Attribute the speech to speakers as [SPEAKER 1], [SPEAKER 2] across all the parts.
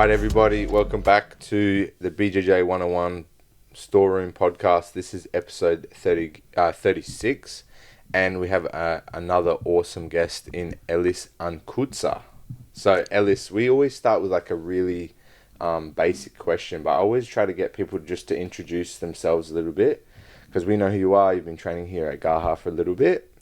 [SPEAKER 1] right, everybody, welcome back to the BJJ101 Storeroom podcast. This is episode 36, and we have another awesome guest in Elis Ancuta. So, Elis, we always start with like a really basic question, but I always try to get people just to introduce themselves a little bit, because we know who you are. You've been training here at Gaha for a little bit,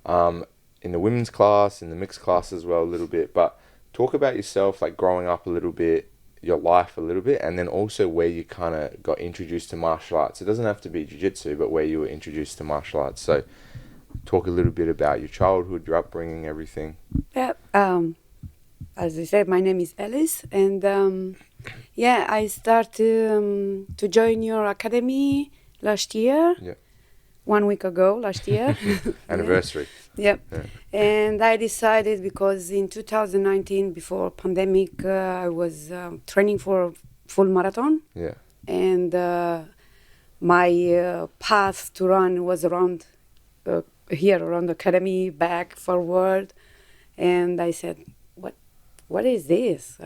[SPEAKER 1] in the women's class, in the mixed class as well a little bit, but talk about yourself, like growing up a little bit, your life a little bit, and then also where you kind of got introduced to martial arts. It doesn't have to be jiu-jitsu, but where you were introduced to martial arts. So talk a little bit about your childhood, your upbringing, everything.
[SPEAKER 2] Yeah, as I said, my name is Elis, and I started to join your academy last year.
[SPEAKER 1] Yeah.
[SPEAKER 2] 1 week ago, last year.
[SPEAKER 1] Anniversary.
[SPEAKER 2] Yeah. And I decided, because in 2019, before pandemic, I was training for full marathon.
[SPEAKER 1] Yeah.
[SPEAKER 2] And my path to run was around here, around the academy, back, forward. And I said, what is this?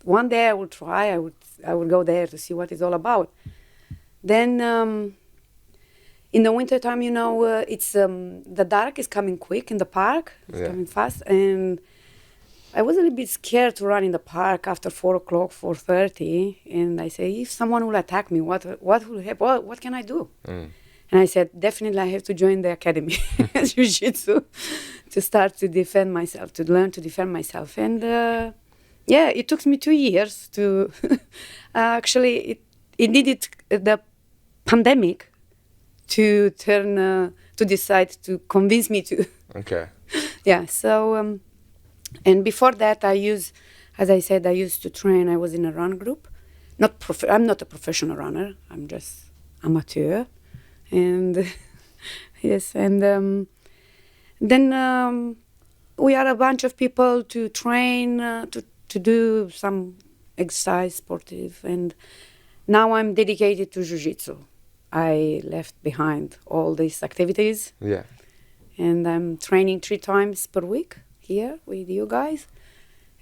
[SPEAKER 2] One day I would try, I would go there to see what it's all about. Then in the winter time, it's the dark is coming quick in the park. It's coming fast, and I was a little bit scared to run in the park after 4 o'clock, 4:30. And I say, if someone will attack me, what will happen? What can I do? And I said, definitely I have to join the academy, Jiu Jitsu, to start to defend myself, to learn to defend myself. And it took me 2 years to actually. It needed the pandemic to decide to convince me to.
[SPEAKER 1] Okay.
[SPEAKER 2] Yeah. So, and before that, I used to train. I was in a run group. I'm not a professional runner. I'm just amateur. And yes, and then we are a bunch of people to train, to do some exercise, sportive, and now I'm dedicated to Jiu-Jitsu. I left behind all these activities.
[SPEAKER 1] Yeah. And
[SPEAKER 2] I'm training 3 times per week here with you guys.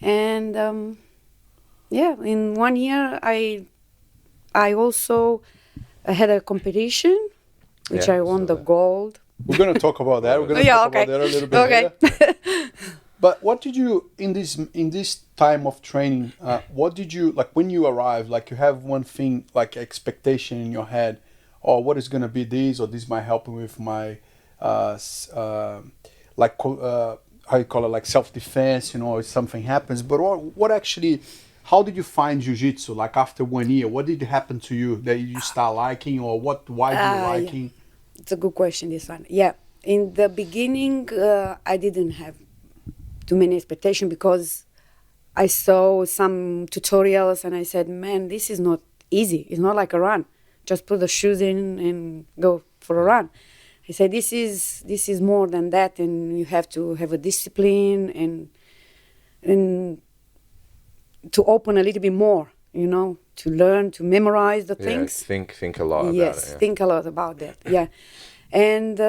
[SPEAKER 2] And in 1 year I also had a competition, which I won the gold.
[SPEAKER 3] We're going to talk about that. We're going to talk about that a little bit later. But what did you, in this time of training, what did you, like when you arrived, like you have one thing, like expectation in your head, or what is going to be this, or this might help me with my, how you call it, like self-defense, if something happens. But what actually, how did you find Jiu-Jitsu? Like after 1 year, what did happen to you that you start liking, or why do you liking?
[SPEAKER 2] Yeah. It's a good question, this one. Yeah, in the beginning, I didn't have too many expectations, because I saw some tutorials and I said, man, this is not easy. It's not like a run. Just put the shoes in and go for a run. I said, this is more than that, and you have to have a discipline and to open a little bit more, to learn, to memorize the things.
[SPEAKER 1] Think a lot about it.
[SPEAKER 2] Yes, think a lot about that. Yeah, and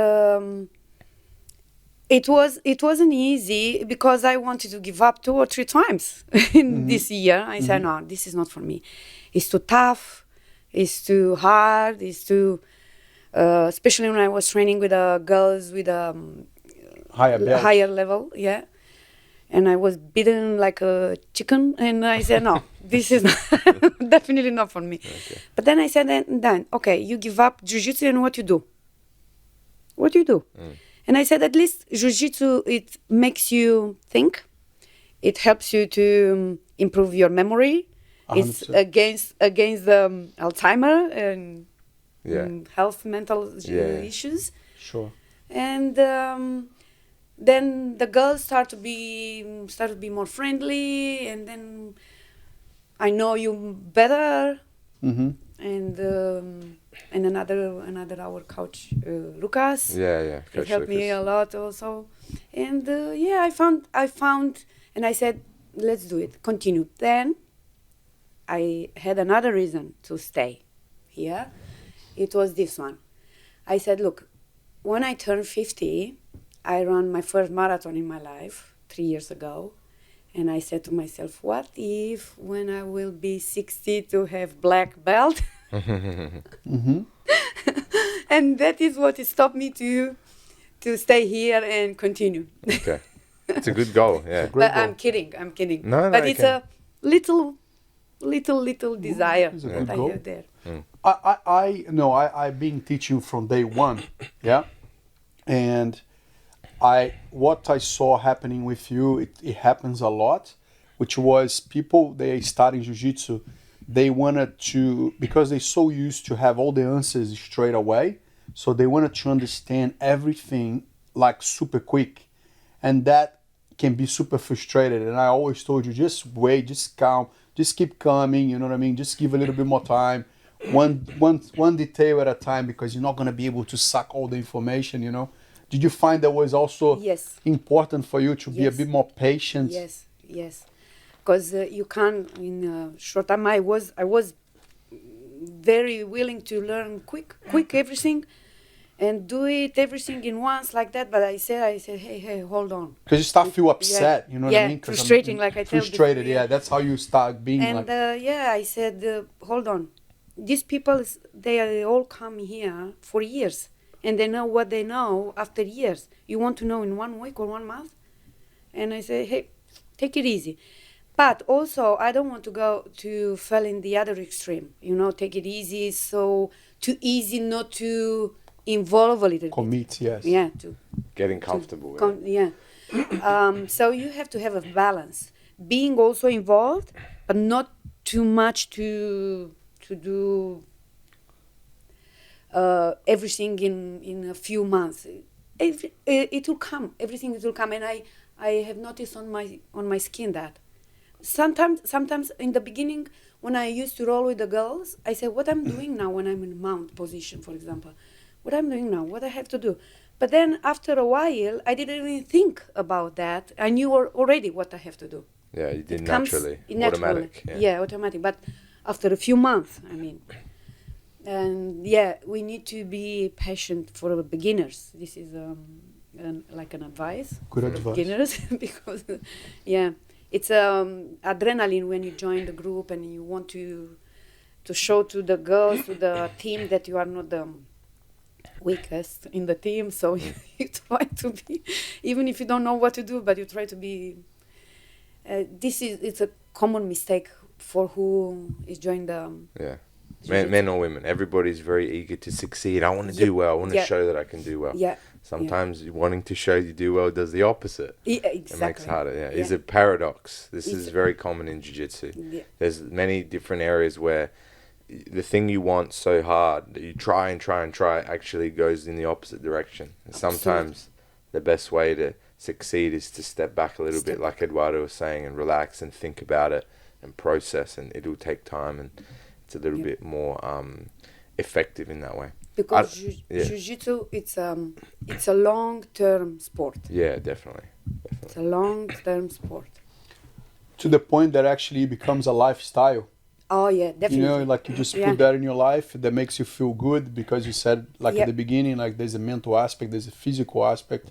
[SPEAKER 2] it wasn't easy, because I wanted to give up 2 or 3 times in this year. I said, no, this is not for me. It's too tough. It's too hard. It's too, especially when I was training with girls with higher level, yeah. And I was beaten like a chicken, and I said, no, this is definitely not for me. Okay. But then I said, then okay, you give up Jiu-Jitsu, and what you do? What you do? And I said, at least Jiu-Jitsu, it makes you think. It helps you to improve your memory. 100%. It's against the Alzheimer and health, mental issues.
[SPEAKER 3] Sure.
[SPEAKER 2] And then the girls start to be more friendly, and then I know you better. And another our coach, Lucas.
[SPEAKER 1] Yeah.
[SPEAKER 2] Coach helped me a lot also. And I found, and I said, let's do it. Continue. Then I had another reason to stay here. It was this one. I said, look, when I turned 50, I ran my first marathon in my life 3 years ago. And I said to myself, what if when I will be 60 to have black belt?
[SPEAKER 3] Mm-hmm.
[SPEAKER 2] And that is what stopped me to stay here and continue.
[SPEAKER 1] Okay. It's a good goal, yeah.
[SPEAKER 2] But I'm kidding.
[SPEAKER 1] No,
[SPEAKER 2] but it's
[SPEAKER 1] okay.
[SPEAKER 2] a little desire
[SPEAKER 3] It's a
[SPEAKER 2] that
[SPEAKER 3] good
[SPEAKER 2] I
[SPEAKER 3] goal.
[SPEAKER 2] have there.
[SPEAKER 3] I've been teaching from day one, yeah, and what I saw happening with you, it happens a lot, which was people, they start in jiu-jitsu, they wanted to, because they're so used to have all the answers straight away, so they wanted to understand everything like super quick, and that can be super frustrated. And I always told you, just wait, just calm, just keep coming, you know what I mean, just give a little bit more time, one detail at a time, because you're not going to be able to suck all the information, you know. Did you find that was also
[SPEAKER 2] Yes.
[SPEAKER 3] important for you to be a
[SPEAKER 2] Yes.
[SPEAKER 3] bit more patient?
[SPEAKER 2] Yes. Because you can't, in a short time, I was very willing to learn quick everything, and do it everything in once like that. But I said, hey, hold on.
[SPEAKER 3] Because you start feel upset, you know what I mean? 'Cause
[SPEAKER 2] frustrating, like I told you.
[SPEAKER 3] frustrated, yeah. That's how you start being
[SPEAKER 2] And
[SPEAKER 3] like.
[SPEAKER 2] I said, hold on. These people, they all come here for years, and they know what they know after years. You want to know in 1 week or 1 month? And I say, hey, take it easy. But also, I don't want to go to fall in the other extreme. You know, take it easy. So too easy not to involve a little bit.
[SPEAKER 3] Commit, yes.
[SPEAKER 2] Yeah,
[SPEAKER 1] Getting comfortable with it.
[SPEAKER 2] yeah. So you have to have a balance. Being also involved, but not too much to do everything in a few months. It will come. Everything will come, and I have noticed on my skin that sometimes in the beginning when I used to roll with the girls, I said, what I'm doing now when I'm in mount position, for example, what I'm doing now, what I have to do. But then after a while, I didn't even think about that. I knew already what I have to do.
[SPEAKER 1] Yeah, you did
[SPEAKER 2] It comes
[SPEAKER 1] naturally.
[SPEAKER 2] naturally.
[SPEAKER 1] Automatic.
[SPEAKER 2] Yeah, automatic. But after a few months, I mean. And yeah, we need to be patient for the beginners. This is like an advice
[SPEAKER 3] Good
[SPEAKER 2] for
[SPEAKER 3] advice.
[SPEAKER 2] the beginners because, yeah, it's adrenaline when you join the group and you want to show to the girls, to the team that you are not the weakest in the team. So you try to be, even if you don't know what to do, but you try to be. It's a common mistake for who is joining the.
[SPEAKER 1] Yeah. Men or women, everybody's very eager to succeed. I want to do well. I want to show that I can do well.
[SPEAKER 2] Yeah.
[SPEAKER 1] Sometimes wanting to show you do well does the opposite.
[SPEAKER 2] Yeah, exactly.
[SPEAKER 1] It makes it harder. Yeah.
[SPEAKER 2] Yeah.
[SPEAKER 1] It's a paradox. This is very common in jiu-jitsu.
[SPEAKER 2] Yeah.
[SPEAKER 1] There's many different areas where the thing you want so hard that you try and try actually goes in the opposite direction. And sometimes the best way to succeed is to step back a little bit, like Eduardo was saying, and relax and think about it and process, and it'll take time, and it's a little bit more effective in that way.
[SPEAKER 2] Because jiu-jitsu, it's a long-term sport.
[SPEAKER 1] Yeah, definitely.
[SPEAKER 2] It's a long-term sport.
[SPEAKER 3] To the point that actually becomes a lifestyle.
[SPEAKER 2] Oh yeah, definitely.
[SPEAKER 3] You know, like you just put that in your life that makes you feel good, because you said, like at the beginning, like there's a mental aspect, there's a physical aspect,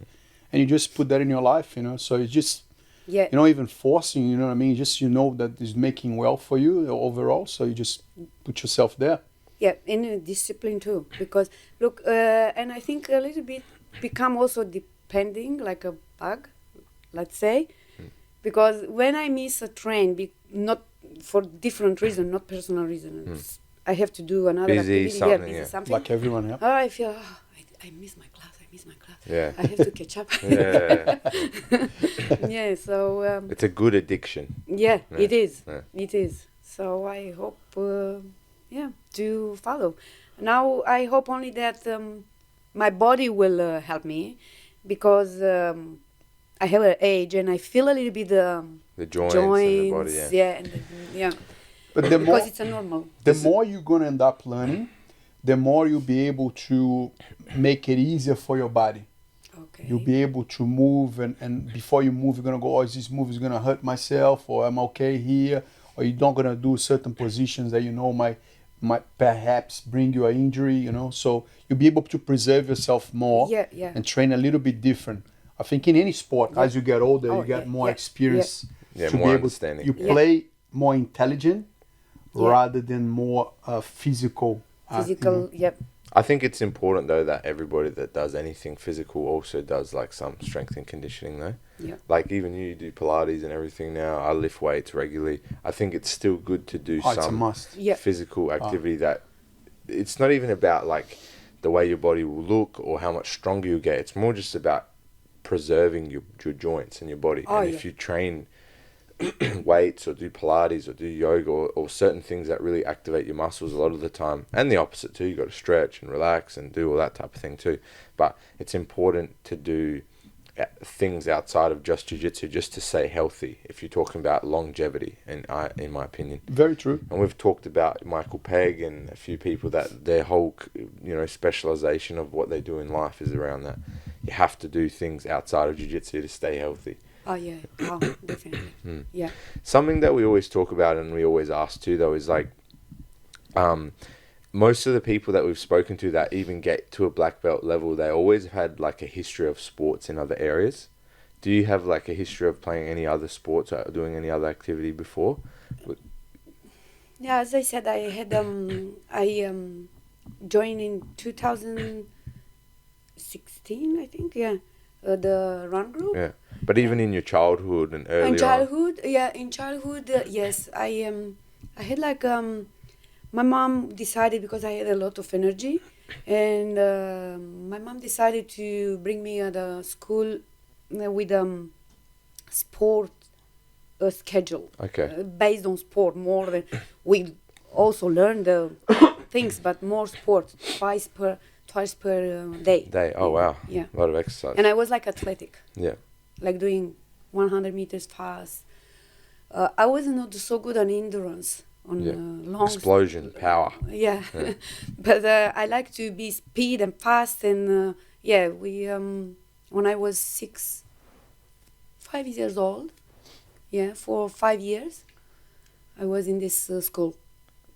[SPEAKER 3] and you just put that in your life, you know. So it's just, you're not even forcing, you know what I mean? Just, you know that it's making well for you overall, so you just put yourself there.
[SPEAKER 2] Yeah, and discipline too, because look, and I think a little bit become also depending, like a bug, let's say, because when I miss a train, not for different reason, not personal reasons, I have to do another activity, something.
[SPEAKER 3] Like everyone, yeah.
[SPEAKER 2] Oh, I feel, I miss my class.
[SPEAKER 1] Yeah.
[SPEAKER 2] I have to catch up. Yeah, so...
[SPEAKER 1] it's a good addiction.
[SPEAKER 2] Yeah, it is. Yeah. It is. So I hope, to follow. Now I hope only that my body will help me, because I have an age and I feel a little bit the
[SPEAKER 1] joints and the body,
[SPEAKER 3] But
[SPEAKER 2] because it's a normal.
[SPEAKER 3] The more you're going to end up learning, the more you'll be able to make it easier for your body.
[SPEAKER 2] Okay.
[SPEAKER 3] You'll be able to move, and before you move, you're going to go, is this move is going to hurt myself, or I'm okay here, or you're not going to do certain positions that you know might perhaps bring you an injury, you know. So you'll be able to preserve yourself more and train a little bit different. I think in any sport, as you get older, you get more experience
[SPEAKER 1] Yeah,
[SPEAKER 3] to
[SPEAKER 1] more
[SPEAKER 3] be able
[SPEAKER 1] understanding.
[SPEAKER 3] you play more intelligent rather than more physical.
[SPEAKER 2] Physical, yep.
[SPEAKER 1] I think it's important though that everybody that does anything physical also does like some strength and conditioning though.
[SPEAKER 2] Yeah.
[SPEAKER 1] Like even you do Pilates and everything now. I lift weights regularly. I think it's still good to do
[SPEAKER 3] It's a
[SPEAKER 1] some
[SPEAKER 3] must.
[SPEAKER 1] physical activity that it's not even about like the way your body will look or how much stronger you get. It's more just about preserving your joints and your body. And if you train weights or do Pilates or do yoga or certain things that really activate your muscles a lot of the time, and the opposite too, you got to stretch and relax and do all that type of thing too, but it's important to do things outside of just jiu-jitsu just to stay healthy if you're talking about longevity, and in my opinion.
[SPEAKER 3] Very true.
[SPEAKER 1] And we've talked about Michael Pegg and a few people that their whole specialization of what they do in life is around that. You have to do things outside of jiu-jitsu to stay healthy.
[SPEAKER 2] Oh yeah, definitely. Yeah.
[SPEAKER 1] Something that we always talk about and we always ask too, though, is like, most of the people that we've spoken to that even get to a black belt level, they always had like a history of sports in other areas. Do you have like a history of playing any other sports or doing any other activity before?
[SPEAKER 2] Yeah, as I said, I had joined in 2016, I think. Yeah, the run group.
[SPEAKER 1] Yeah. But even in your childhood and early
[SPEAKER 2] in childhood, yes, I had like my mom decided, because I had a lot of energy, and my mom decided to bring me at a school with sport schedule.
[SPEAKER 1] Okay.
[SPEAKER 2] Based on sport more than we also learn the things, but more sport twice per day.
[SPEAKER 1] Oh wow.
[SPEAKER 2] Yeah.
[SPEAKER 1] A lot of exercise.
[SPEAKER 2] And I was like athletic.
[SPEAKER 1] Yeah.
[SPEAKER 2] Like doing 100 meters fast. I was not so good on endurance, on long
[SPEAKER 1] explosion, power.
[SPEAKER 2] Yeah, but I like to be speed and fast, and we when I was 5 years old, for 5 years, I was in this school.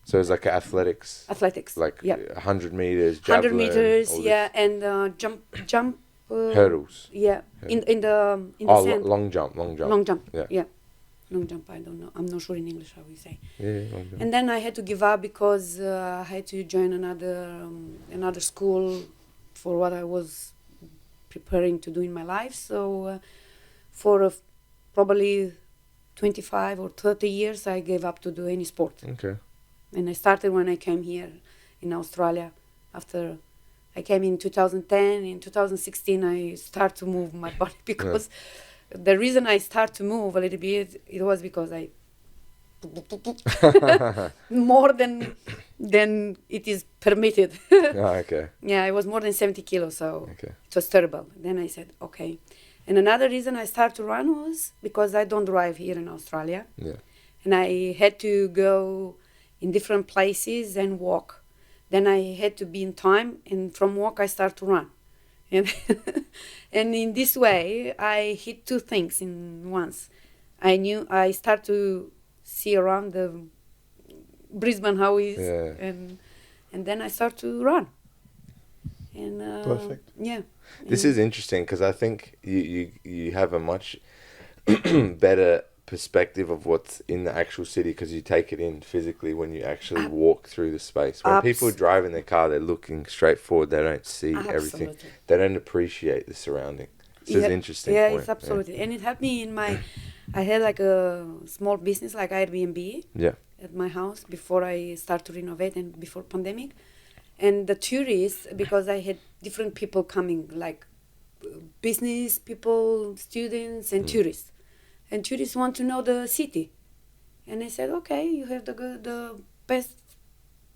[SPEAKER 1] So it's like athletics.
[SPEAKER 2] Athletics.
[SPEAKER 1] Like 100 meters,
[SPEAKER 2] 100
[SPEAKER 1] javelin,
[SPEAKER 2] meters, and jump.
[SPEAKER 1] Hurdles.
[SPEAKER 2] Yeah, in the sand.
[SPEAKER 1] Long jump.
[SPEAKER 2] Long jump. Yeah. Long jump, I don't know. I'm not sure in English how we say.
[SPEAKER 1] Yeah, long jump.
[SPEAKER 2] And then I had to give up because I had to join another school for what I was preparing to do in my life. So for probably 25 or 30 years, I gave up to do any sport.
[SPEAKER 1] Okay.
[SPEAKER 2] And I started when I came here in Australia. After I came in 2010, in 2016, I started to move my body because the reason I start to move a little bit, it was because I more than it is permitted.
[SPEAKER 1] Okay.
[SPEAKER 2] Yeah, I was more than 70 kilos, so it was terrible. Then I said, okay. And another reason I started to run was because I don't drive here in Australia.
[SPEAKER 1] Yeah.
[SPEAKER 2] And I had to go in different places and walk. Then I had to be in time, and from walk I start to run. And in this way, I hit two things in once. I start to see around the Brisbane how is, and then I start to run. And
[SPEAKER 3] perfect.
[SPEAKER 2] Yeah.
[SPEAKER 1] This is interesting because I think you have a much better perspective of what's in the actual city because you take it in physically when you actually walk through the space. When people drive in their car, they're looking straight forward. They don't see everything. They don't appreciate the surrounding. This is an interesting point.
[SPEAKER 2] Yeah, it's absolutely. And it helped me in my... I had like a small business like Airbnb at my house before I start to renovate and before pandemic. And the tourists, because I had different people coming, like business people, students, and tourists. And tourists want to know the city. And I said, okay, you have the best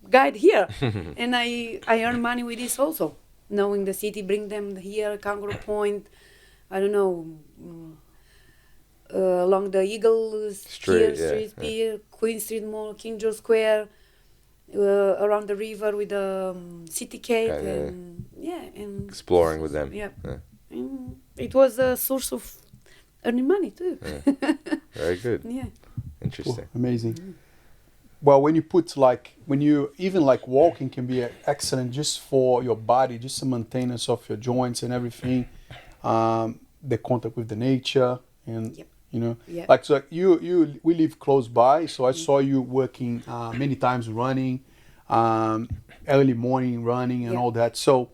[SPEAKER 2] guide here. And I earn money with this also. Knowing the city, bring them here, Kangaroo Point, I don't know, along the Eagle Street, Pier, Queen Street Mall, King George Square, around the river with the city gate. And
[SPEAKER 1] exploring with them.
[SPEAKER 2] Yeah. And it was a source of earning money too.
[SPEAKER 1] Very good.
[SPEAKER 2] Yeah.
[SPEAKER 1] Interesting.
[SPEAKER 3] Cool. Amazing. Well, when you even walking can be excellent just for your body, just the maintenance of your joints and everything, the contact with the nature, and you know.
[SPEAKER 2] Yeah.
[SPEAKER 3] Like, so we live close by, so I saw you working many times running, early morning running and all that. So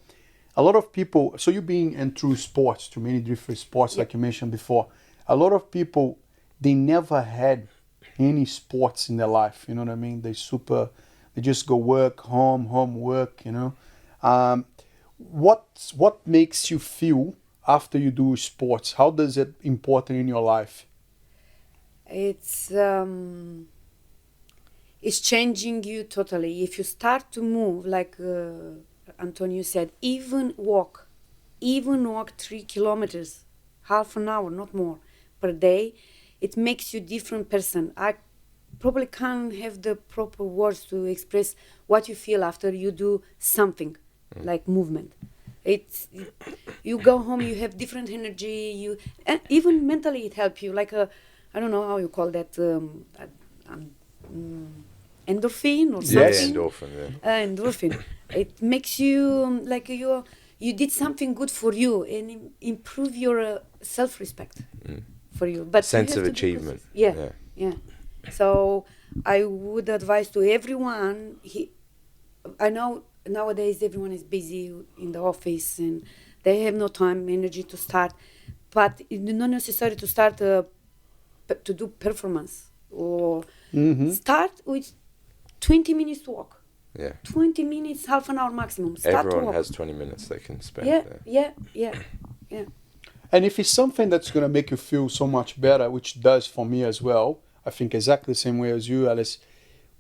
[SPEAKER 3] a lot of people, so you being into sports, to many different sports, like you mentioned before, a lot of people, they never had any sports in their life, you know what I mean? They just go work, home, work, you know. What makes you feel after you do sports? How does it important in your life?
[SPEAKER 2] It's changing you totally. If you start to move, like Antonio said, even walk 3 kilometers, half an hour, not more, per day, it makes you different person. I probably can't have the proper words to express what you feel after you do something like movement. You go home, you have different energy, and even mentally it helps you, like I don't know how you call that, endorphin or something.
[SPEAKER 1] Yes, endorphin. Yeah.
[SPEAKER 2] Endorphin. It makes you like you did something good for you and improve your self-respect for you. But
[SPEAKER 1] sense of achievement.
[SPEAKER 2] Yeah. So I would advise to everyone. I know nowadays everyone is busy in the office and they have no time, energy to start. But it's not necessary to start to do performance or start with 20 minutes to walk.
[SPEAKER 1] Yeah.
[SPEAKER 2] 20 minutes, half an hour maximum. Start
[SPEAKER 1] Everyone
[SPEAKER 2] to walk.
[SPEAKER 1] has 20 minutes they can spend.
[SPEAKER 2] Yeah.
[SPEAKER 3] And if it's something that's going to make you feel so much better, which does for me as well, I think exactly the same way as you, Elis,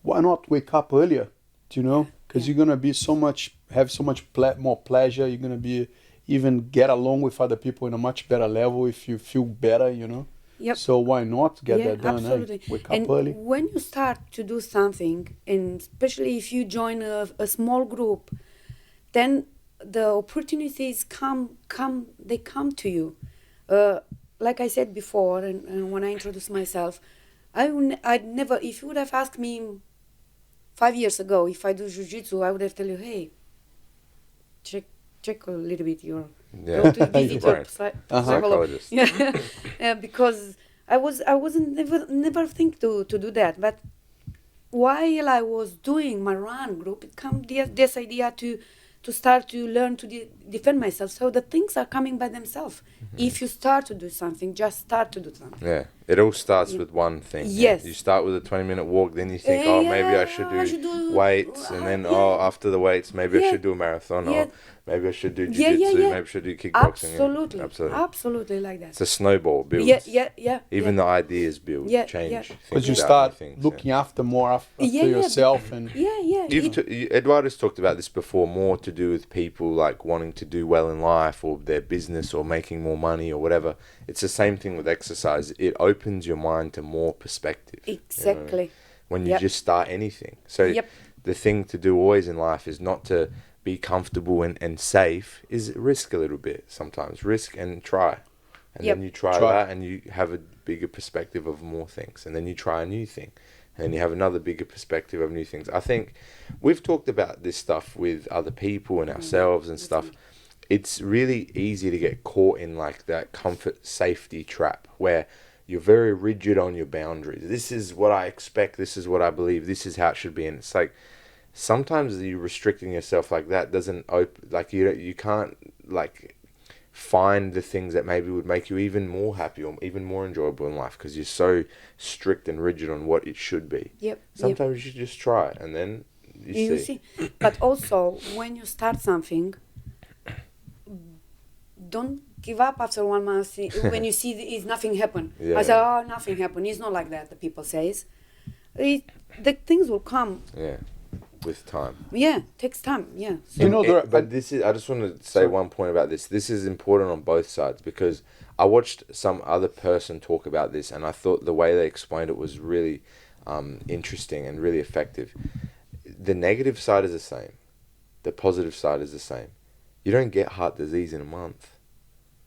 [SPEAKER 3] why not wake up earlier, you know? Because you're going to be have so much more pleasure. You're going to be even get along with other people in a much better level if you feel better, you know?
[SPEAKER 2] Yep.
[SPEAKER 3] So why not get that done?
[SPEAKER 2] Absolutely.
[SPEAKER 3] Wake
[SPEAKER 2] and
[SPEAKER 3] up early.
[SPEAKER 2] When you start to do something, and especially if you join a small group, then the opportunities come to you. Like I said before, and when I introduced myself, I'd never, if you would have asked me 5 years ago if I do Jiu Jitsu, I would have told you, hey, check a little bit your go to visit your psychologist. Because I wasn't never think to do that. But while I was doing my run group, it came this idea to start to learn to defend myself. So the things are coming by themselves. If you start to do something, just start to do something.
[SPEAKER 1] Yeah, it all starts with one thing.
[SPEAKER 2] Yes.
[SPEAKER 1] You start with a 20-minute walk, then you think, maybe I should do weights, and then after the weights, maybe I should do a marathon, or maybe I should do jiu-jitsu, maybe I should do kickboxing.
[SPEAKER 2] Absolutely like that.
[SPEAKER 1] It's a snowball build. Even the ideas build, change.
[SPEAKER 3] Because you start looking after yourself. And
[SPEAKER 1] Eduardo's talked about this before, more to do with people like wanting to do well in life or their business or making more money or whatever. It's the same thing with exercise. It opens your mind to more perspective.
[SPEAKER 2] Exactly.
[SPEAKER 1] You know, when you just start anything. So the thing to do always in life is not to be comfortable and safe, is risk a little bit sometimes. Risk and try. And then you try that and you have a bigger perspective of more things. And then you try a new thing. And then you have another bigger perspective of new things. I think we've talked about this stuff with other people and ourselves and stuff. It's really easy to get caught in like that comfort safety trap where you're very rigid on your boundaries. This is what I expect. This is what I believe. This is how it should be. And it's like sometimes you restricting yourself like that doesn't open, like you can't like find the things that maybe would make you even more happy or even more enjoyable in life because you're so strict and rigid on what it should be. Sometimes you should just try it and then you see.
[SPEAKER 2] But also when you start something, don't give up after 1 month when you see is nothing happen. I say, nothing happened. It's not like that, the people says. The things will come.
[SPEAKER 1] Yeah, with time.
[SPEAKER 2] Yeah, takes time, So
[SPEAKER 3] you know,
[SPEAKER 1] but this is, I just want to say one point about this. This is important on both sides because I watched some other person talk about this and I thought the way they explained it was really interesting and really effective. The negative side is the same. The positive side is the same. You don't get heart disease in a month.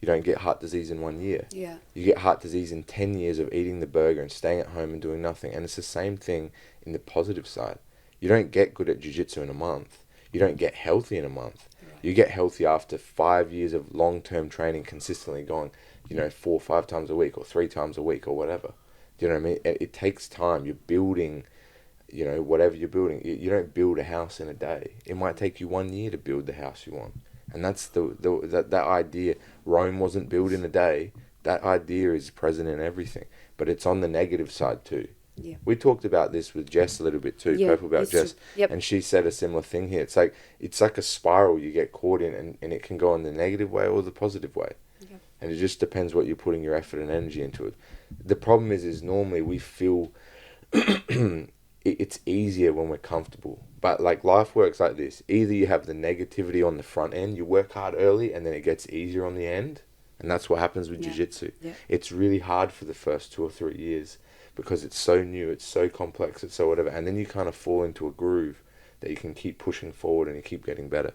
[SPEAKER 1] You don't get heart disease in 1 year. You get heart disease in 10 years of eating the burger and staying at home and doing nothing. And it's the same thing in the positive side. You don't get good at jiu-jitsu in a month. You don't get healthy in a month. You get healthy after 5 years of long-term training, consistently going you know, 4 or 5 times a week or 3 times a week or whatever. Do you know what I mean? It takes time. You're building, you know, whatever you're building. You don't build a house in a day. It might take you 1 year to build the house you want. And that's that idea. Rome wasn't built in a day. That idea is present in everything. But it's on the negative side too.
[SPEAKER 2] Yeah.
[SPEAKER 1] We talked about this with Jess a little bit too, Purple about Jess.
[SPEAKER 2] Yep.
[SPEAKER 1] And she said a similar thing here. It's like a spiral you get caught in, and it can go in the negative way or the positive way.
[SPEAKER 2] Yep.
[SPEAKER 1] And it just depends what you're putting your effort and energy into it. The problem is normally we feel it's easier when we're comfortable. But like life works like this. Either you have the negativity on the front end, you work hard early, and then it gets easier on the end. And that's what happens with jiu-jitsu. Yeah. It's really hard for the first 2 or 3 years because it's so new, it's so complex, it's so whatever. And then you kind of fall into a groove that you can keep pushing forward and you keep getting better.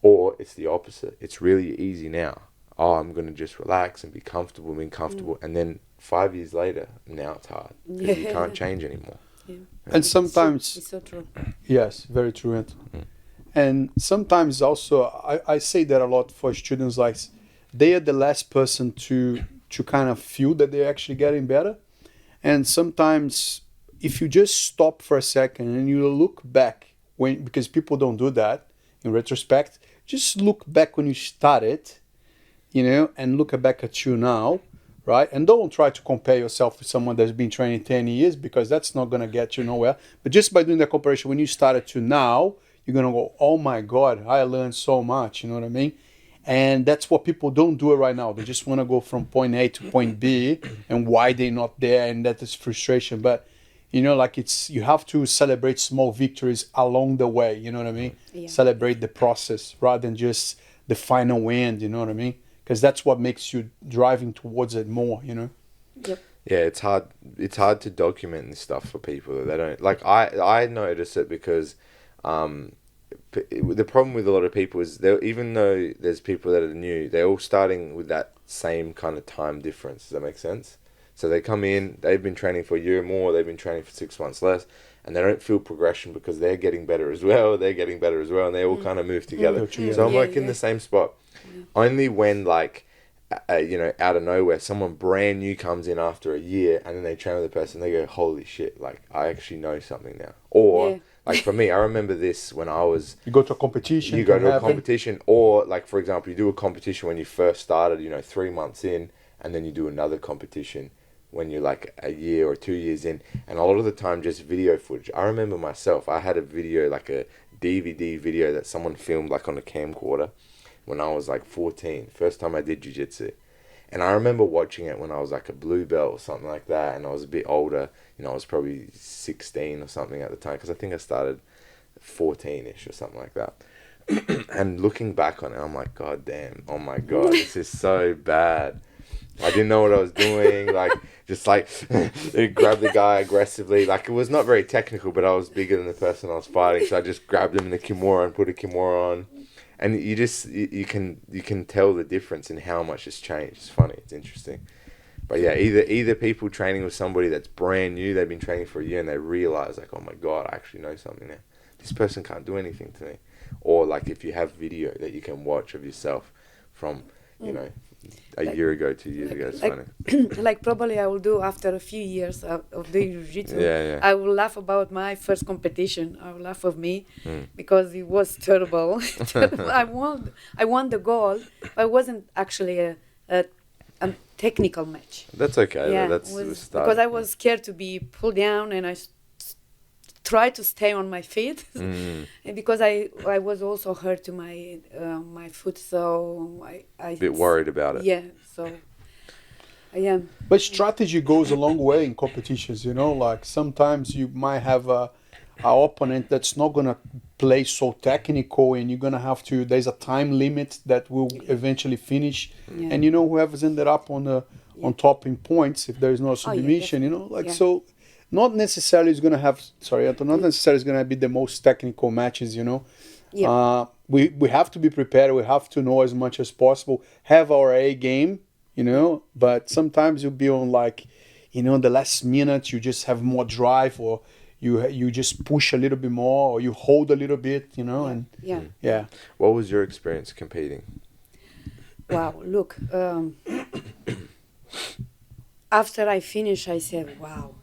[SPEAKER 1] Or it's the opposite. It's really easy now. Oh, I'm going to just relax and be comfortable, and then 5 years later, now it's hard because you can't change anymore.
[SPEAKER 2] Yeah.
[SPEAKER 3] And sometimes...
[SPEAKER 2] It's so true.
[SPEAKER 3] Yes, very true. And sometimes also, I say that a lot for students, like they are the last person to kind of feel that they're actually getting better. And sometimes if you just stop for a second and you look back, because people don't do that in retrospect, just look back when you started, you know, and look back at you now, right? And don't try to compare yourself with someone that's been training 10 years because that's not going to get you nowhere. But just by doing the comparison, when you started to now, you're going to go, oh my God, I learned so much, you know what I mean? And that's what people don't do right now. They just want to go from point A to point B and why they're not there, and that is frustration. But, you know, like you have to celebrate small victories along the way, you know what I mean? Yeah. Celebrate the process rather than just the final win, you know what I mean? Because that's what makes you driving towards it more, you know?
[SPEAKER 2] Yep.
[SPEAKER 1] Yeah, it's hard to document this stuff for people. They don't, like, I notice it because the problem with a lot of people is even though there's people that are new, they're all starting with that same kind of time difference. Does that make sense? So they come in, they've been training for a year or more, they've been training for 6 months less, and they don't feel progression because they're getting better as well, and they all kind of move together. So I'm in the same spot. Only when, like, you know, out of nowhere, someone brand new comes in after a year, and then they train with the person, they go, holy shit, like, I actually know something now. Or, like, for me, I remember this when I was...
[SPEAKER 3] You go to a competition.
[SPEAKER 1] Or, like, for example, you do a competition when you first started, you know, 3 months in, and then you do another competition when you're, like, a year or 2 years in. And a lot of the time, just video footage. I remember myself, I had a video, like a DVD video that someone filmed, like, on a camcorder when I was, like, 14. First time I did jiu-jitsu. And I remember watching it when I was like a blue belt or something like that, and I was a bit older. You know, I was probably 16 or something at the time, because I think I started 14-ish or something like that. And looking back on it, I'm like, God damn, oh my God, this is so bad. I didn't know what I was doing, like, just like, grab the guy aggressively. Like, it was not very technical, but I was bigger than the person I was fighting, so I just grabbed him in the kimura and put a kimura on. And you can tell the difference in how much it's changed. It's funny. It's interesting. But yeah, either people training with somebody that's brand new, they've been training for a year and they realize, like, oh my God, I actually know something now. This person can't do anything to me. Or like if you have video that you can watch of yourself from, you know, a year ago, 2 years ago. It's funny.
[SPEAKER 2] Like probably I will do after a few years of doing jiu-jitsu.
[SPEAKER 1] Yeah.
[SPEAKER 2] I will laugh about my first competition. I will laugh of me because it was terrible. I won the gold, but it wasn't actually a technical match.
[SPEAKER 1] That's okay.
[SPEAKER 2] Yeah,
[SPEAKER 1] That's the start.
[SPEAKER 2] Because I was scared to be pulled down, and I tried to stay on my feet. And because I was also hurt to my my foot, so I
[SPEAKER 1] a bit worried about it.
[SPEAKER 2] Yeah, so I am.
[SPEAKER 3] But strategy goes a long way in competitions, you know. Like sometimes you might have a opponent that's not gonna play so technical, and you're gonna have to. There's a time limit that will eventually finish, and you know whoever's ended up on top in points if there is no submission, you know, like so. Not necessarily is going to have, not necessarily is going to be the most technical matches, you know. Yeah. We have to be prepared. We have to know as much as possible. Have our A game, you know. But sometimes you'll be on like, you know, the last minute you just have more drive, or you just push a little bit more, or you hold a little bit, you know. And yeah.
[SPEAKER 1] What was your experience competing?
[SPEAKER 2] Wow, look, after I finished, I said, wow,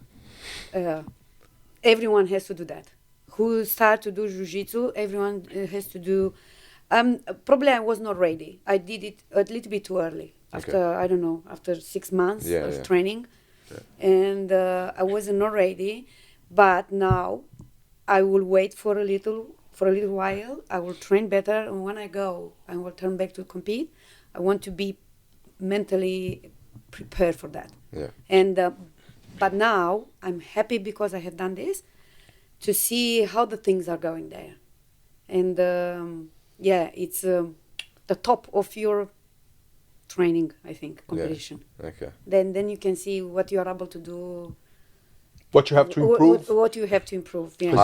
[SPEAKER 2] everyone has to do that. Who start to do Jiu-Jitsu, everyone has to do. Probably I was not ready. I did it a little bit too early. After, I don't know, after 6 months of training. Yeah. And I wasn't not ready. But now I will wait for a little while. I will train better. And when I go, I will turn back to compete. I want to be mentally prepared for that.
[SPEAKER 1] Yeah.
[SPEAKER 2] And but now I'm happy because I have done this to see how the things are going there. And yeah, it's the top of your training, I think, competition.
[SPEAKER 1] Yeah. Okay.
[SPEAKER 2] Then you can see what you are able to do.
[SPEAKER 3] What you have to improve.
[SPEAKER 2] What you have to improve. Yeah.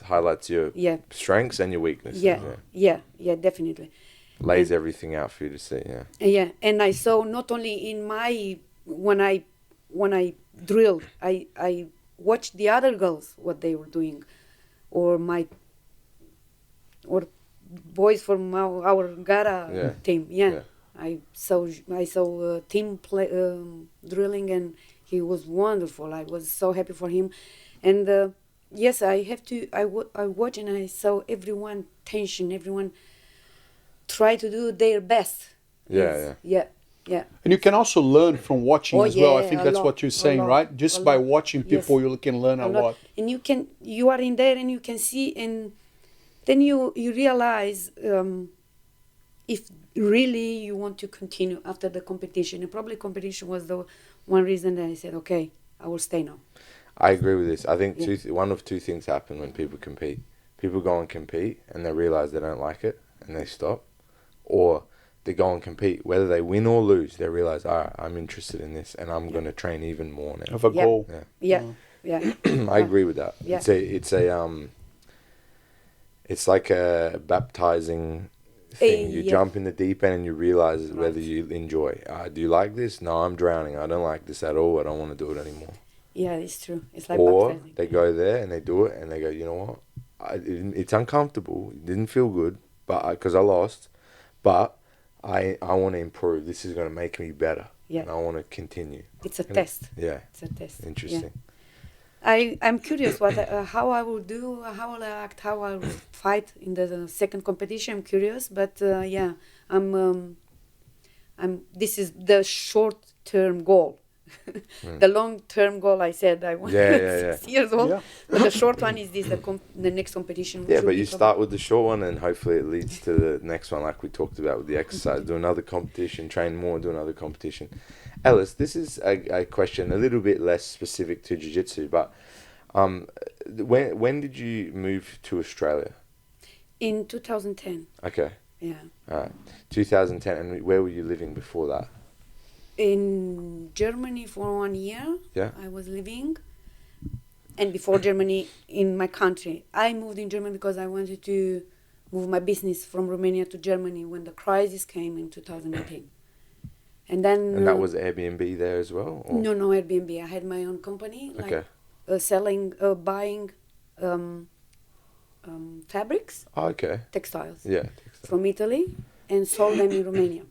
[SPEAKER 1] Highlights your strengths and your weaknesses.
[SPEAKER 2] Yeah, definitely.
[SPEAKER 1] Lays everything out for you to see. Yeah.
[SPEAKER 2] Yeah, and I saw not only in my when I drilled, I watched the other girls what they were doing, or boys from our Gara team. Yeah. I saw team drilling, and he was wonderful. I was so happy for him, and yes, I watched and I saw everyone tension, everyone try to do their best. Yeah.
[SPEAKER 3] And you can also learn from watching as well. I think that's what you're saying, right? Just by watching people, you can learn a lot.
[SPEAKER 2] And you are in there and you can see, and then you realize if really you want to continue after the competition. And probably competition was the one reason that I said, okay, I will stay now.
[SPEAKER 1] I agree with this. I think one of two things happen when people compete. People go and compete and they realize they don't like it and they stop. Or they go and compete. Whether they win or lose, they realize, all right, I'm interested in this and I'm going to train even more now.
[SPEAKER 3] Have a goal.
[SPEAKER 2] Yeah.
[SPEAKER 1] I agree with that.
[SPEAKER 2] Yeah.
[SPEAKER 1] It's like a baptizing thing. You jump in the deep end and you realize whether you enjoy. Do you like this? No, I'm drowning. I don't like this at all. I don't want to do it anymore.
[SPEAKER 2] Yeah, it's true. It's like
[SPEAKER 1] or
[SPEAKER 2] baptizing.
[SPEAKER 1] They go there and they do it and they go, you know what? It's uncomfortable. It didn't feel good, but because I lost. But I want to improve. This is going to make me better.
[SPEAKER 2] Yeah.
[SPEAKER 1] And I want to continue.
[SPEAKER 2] It's a test.
[SPEAKER 1] Yeah.
[SPEAKER 2] It's a test.
[SPEAKER 1] Interesting.
[SPEAKER 2] Yeah. I'm curious how I will do, how I'll act, how I'll fight in the second competition. I'm curious, but this is the short-term goal. The long-term goal, I said, I want 6 years old. Yeah. But the short one is this, the next competition.
[SPEAKER 1] Yeah, but you start with the short one and hopefully it leads to the next one, like we talked about with the exercise. Do another competition, train more, do another competition. Elis, this is a question a little bit less specific to Jiu-Jitsu, but when did you move to Australia?
[SPEAKER 2] In 2010.
[SPEAKER 1] Okay.
[SPEAKER 2] Yeah.
[SPEAKER 1] All right. 2010, and where were you living before that?
[SPEAKER 2] In Germany for 1 year.
[SPEAKER 1] Yeah.
[SPEAKER 2] I was living. And before Germany, in my country. I moved in Germany because I wanted to move my business from Romania to Germany when the crisis came in 2018. And then...
[SPEAKER 1] And that was Airbnb there as well? Or?
[SPEAKER 2] No, Airbnb. I had my own company. Selling, buying fabrics.
[SPEAKER 1] Oh, okay.
[SPEAKER 2] Textiles.
[SPEAKER 1] Yeah.
[SPEAKER 2] From Italy and sold them in Romania.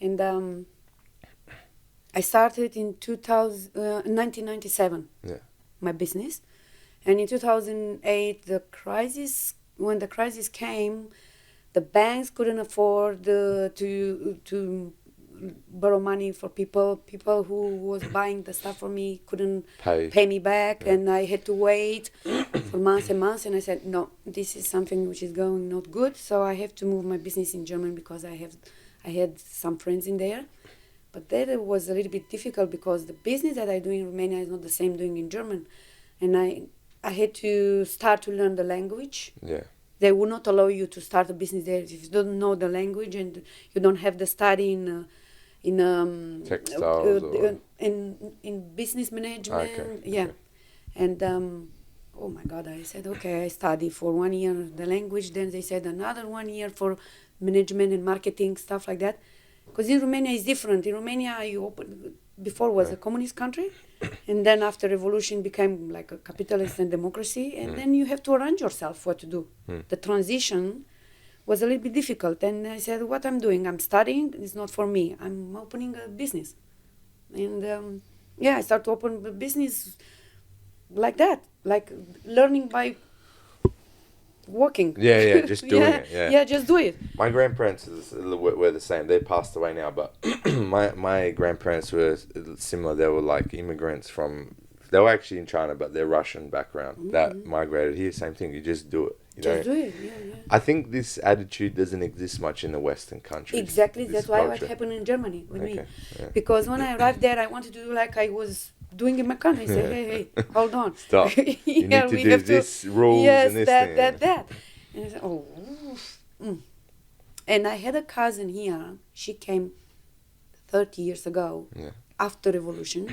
[SPEAKER 2] And I started in 1997.
[SPEAKER 1] Yeah.
[SPEAKER 2] My business. And in 2008, when the crisis came, the banks couldn't afford to borrow money for people who was buying the stuff for me couldn't pay me back, and I had to wait for months and months, and I said, no, this is something which is going not good, so I have to move my business in Germany because I had some friends in there. But that was a little bit difficult because the business that I do in Romania is not the same doing in German, and I had to start to learn the language.
[SPEAKER 1] Yeah.
[SPEAKER 2] They would not allow you to start a business there if you don't know the language and you don't have the study in
[SPEAKER 1] textiles
[SPEAKER 2] in business management.
[SPEAKER 1] Okay.
[SPEAKER 2] Yeah. And oh my God, I said, okay, I study for 1 year the language. Then they said another 1 year for management and marketing, stuff like that. Because in Romania it's different. In Romania, before was a communist country, and then after revolution became like a capitalist and democracy, and then you have to arrange yourself what to do. The transition was a little bit difficult. And I said, what I'm doing, I'm studying, it's not for me. I'm opening a business. And I started to open a business like that, like learning by walking.
[SPEAKER 1] Yeah, just doing it.
[SPEAKER 2] Yeah, just do it.
[SPEAKER 1] My grandparents were the same. They passed away now, but my grandparents were similar. They were like immigrants from. They were actually in China, but they're Russian background that migrated here. Same thing. You just do it.
[SPEAKER 2] Just do it. Yeah.
[SPEAKER 1] I think this attitude doesn't exist much in the Western countries.
[SPEAKER 2] Exactly. That's why what happened in Germany with me. Yeah. Because when I arrived there, I wanted to do like I was doing in my country. Say, hey, hold on.
[SPEAKER 1] Stop. You need to do this rules and this thing.
[SPEAKER 2] That. And I said, oh. And I had a cousin here. She came 30 years ago after revolution.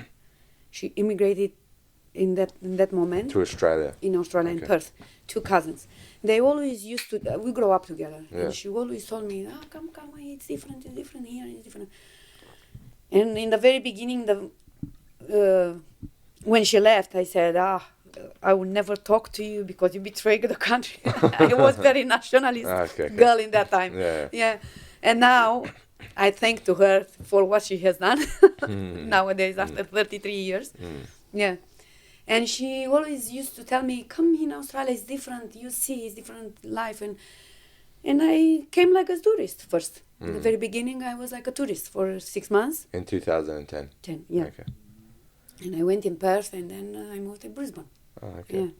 [SPEAKER 2] She immigrated in that moment.
[SPEAKER 1] To Australia.
[SPEAKER 2] In Australia, in Perth. 2 cousins. They always used to, we grew up together. Yeah. And she always told me, come, it's different here, it's different. And in the very beginning, when she left, I said, I will never talk to you because you betrayed the country. I was very nationalist girl in that time. Yeah. And now, I thank to her for what she has done nowadays after 33 years. Yeah. And she always used to tell me, come in Australia, it's different, you see, it's different life. And I came like a tourist first. In the very beginning, I was like a tourist for 6 months.
[SPEAKER 1] In 2010?
[SPEAKER 2] 10, yeah.
[SPEAKER 1] Okay.
[SPEAKER 2] And I went in Perth, and then I moved to Brisbane.
[SPEAKER 1] Oh, okay.
[SPEAKER 2] Yeah.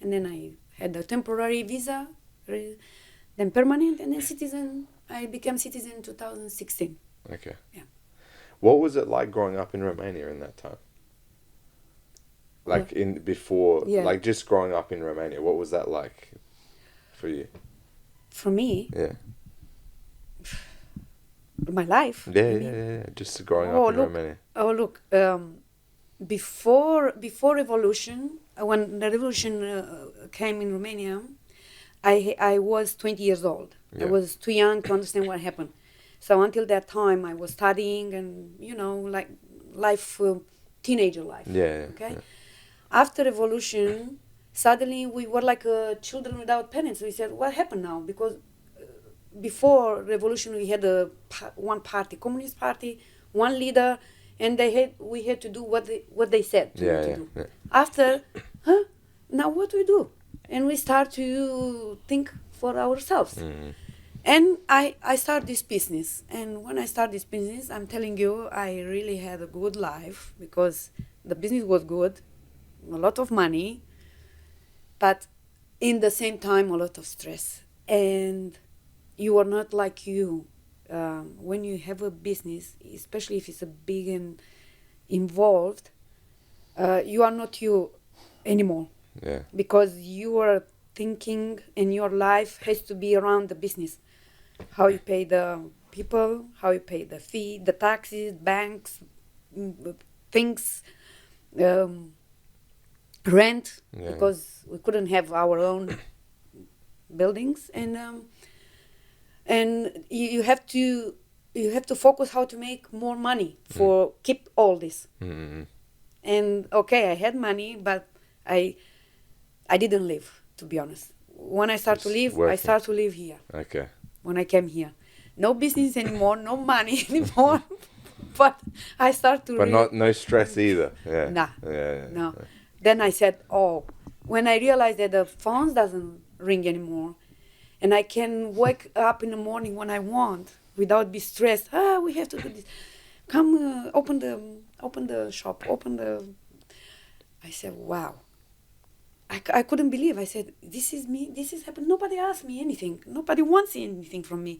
[SPEAKER 2] And then I had a temporary visa, then permanent, and then citizen. I became citizen in 2016.
[SPEAKER 1] Okay.
[SPEAKER 2] Yeah.
[SPEAKER 1] What was it like growing up in Romania in that time? Like like just growing up in Romania, what was that like for you?
[SPEAKER 2] For me?
[SPEAKER 1] Yeah.
[SPEAKER 2] My life?
[SPEAKER 1] Yeah. Just growing up in Romania.
[SPEAKER 2] Oh, look. Before revolution, when the revolution came in Romania, I was 20 years old. Yeah. I was too young to understand what happened. So until that time, I was studying and, like life, teenager life.
[SPEAKER 1] Yeah.
[SPEAKER 2] Okay?
[SPEAKER 1] Yeah.
[SPEAKER 2] After revolution, suddenly we were like children without parents. We said, what happened now? Because before revolution, we had one party, Communist Party, one leader, and we had to do what they said to do. Yeah. After, now what do we do? And we start to think for ourselves. Mm-hmm. And I start this business. And when I start this business, I'm telling you, I really had a good life because the business was good, a lot of money, but in the same time, a lot of stress. And you are not like you. When you have a business, especially if it's a big and involved, you are not you anymore.
[SPEAKER 1] Yeah.
[SPEAKER 2] Because you are thinking and your life has to be around the business. How you pay the people, how you pay the fee, the taxes, banks, things, rent, because we couldn't have our own buildings, and you have to focus how to make more money for keep all this. Mm-hmm. And I had money, but I didn't live, to be honest. When I start to live, I start to live here.
[SPEAKER 1] Okay.
[SPEAKER 2] When I came here, no business anymore, no money anymore, but I start to.
[SPEAKER 1] But no stress either. Yeah.
[SPEAKER 2] Nah.
[SPEAKER 1] Yeah.
[SPEAKER 2] No. Then I said, when I realized that the phone doesn't ring anymore, and I can wake up in the morning when I want without be stressed. We have to do this. Come, open the shop, I said, wow. I couldn't believe. I said, this is me. This is happening. Nobody asked me anything. Nobody wants anything from me.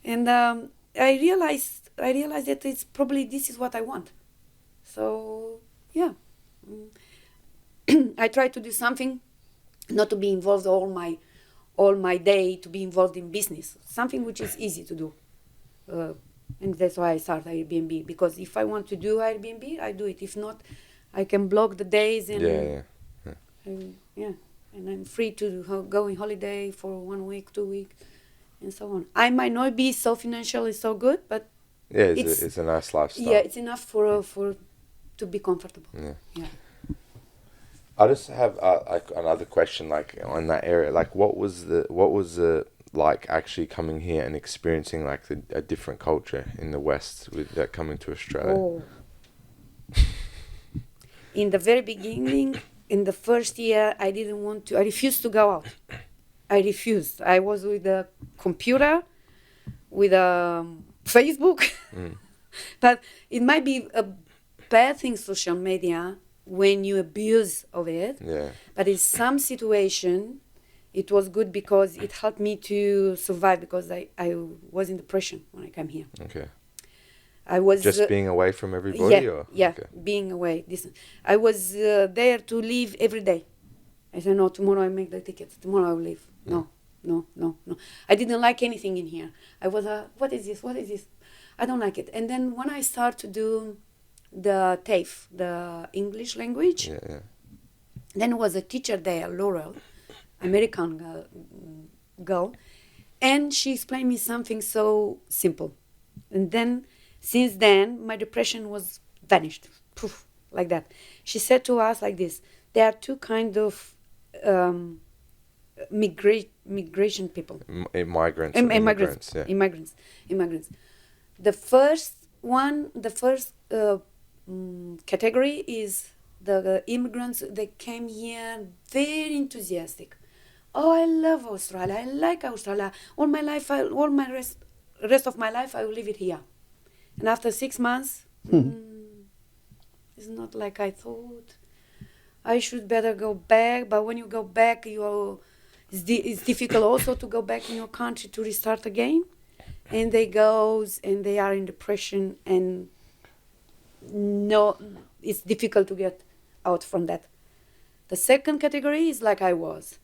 [SPEAKER 2] And I realized that it's probably this is what I want. So, yeah. I try to do something, not to be involved all my day, to be involved in business. Something which is easy to do. And that's why I started Airbnb. Because if I want to do Airbnb, I do it. If not, I can block the days and... And I'm free to go on holiday for 1 week, 2 weeks, and so on. I might not be so financially so good, but
[SPEAKER 1] it's a nice lifestyle.
[SPEAKER 2] Yeah, it's enough for to be comfortable. Yeah.
[SPEAKER 1] I just have another question, like on that area. Like, what was the like actually coming here and experiencing like a different culture in the West with that coming to Australia?
[SPEAKER 2] Oh. In the very beginning, in the first year, I refused to go out. I refused. I was with a computer, with Facebook. But it might be a bad thing, social media, when you abuse of it.
[SPEAKER 1] Yeah.
[SPEAKER 2] But in some situation, it was good because it helped me to survive, because I was in depression when I came here.
[SPEAKER 1] Okay.
[SPEAKER 2] I was
[SPEAKER 1] just being away from everybody?
[SPEAKER 2] Yeah,
[SPEAKER 1] okay.
[SPEAKER 2] Being away. I was there to leave every day. I said, no, tomorrow I make the tickets. Tomorrow I'll leave. No. I didn't like anything in here. I was, what is this? What is this? I don't like it. And then when I start to do the TAFE, the English language, then was a teacher there, Laurel, American girl, and she explained me something so simple. And then, since then, my depression was vanished, poof, like that. She said to us like this: there are two kinds of migration people.
[SPEAKER 1] Immigrants.
[SPEAKER 2] Immigrants. The first category is the immigrants that came here very enthusiastic. Oh, I love Australia. I like Australia. Rest of my life, I will live it here. And after 6 months, it's not like I thought. I should better go back. But when you go back, it's difficult also to go back in your country to restart again. And they are in depression, and no, it's difficult to get out from that. The second category is like I was.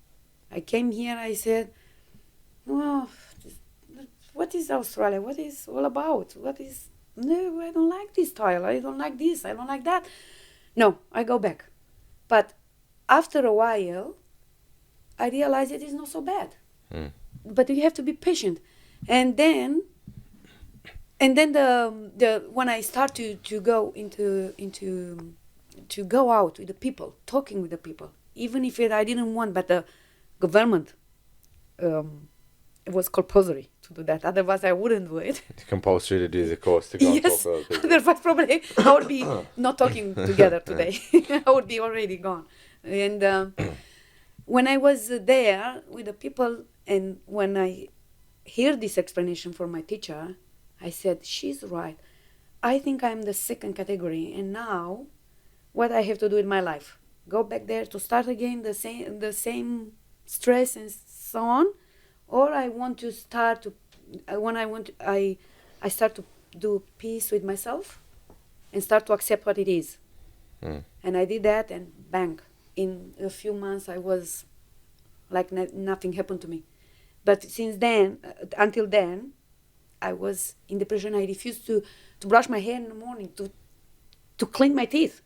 [SPEAKER 2] I came here, I said, oh, what is Australia? What is all about? No, I don't like this style. I don't like this. I don't like that. No, I go back. But after a while, I realized it is not so bad. But you have to be patient. And then the when I start to go to go out with the people, talking with the people, even if I didn't want, but the government, it was compulsory to do that. Otherwise, I wouldn't do it.
[SPEAKER 1] It's compulsory to do the course to go and talk to other people.
[SPEAKER 2] Otherwise, probably I would be not talking together today. I would be already gone. And when I was there with the people, and when I hear this explanation from my teacher, I said, she's right. I think I'm the second category, and now what I have to do in my life? Go back there to start again the same stress and so on, or I want to start to I start to do peace with myself and start to accept what it is. And I did that, and bang, in a few months I was like nothing happened to me. But since then, until then, I was in depression. I refused to brush my hair in the morning, to clean my teeth.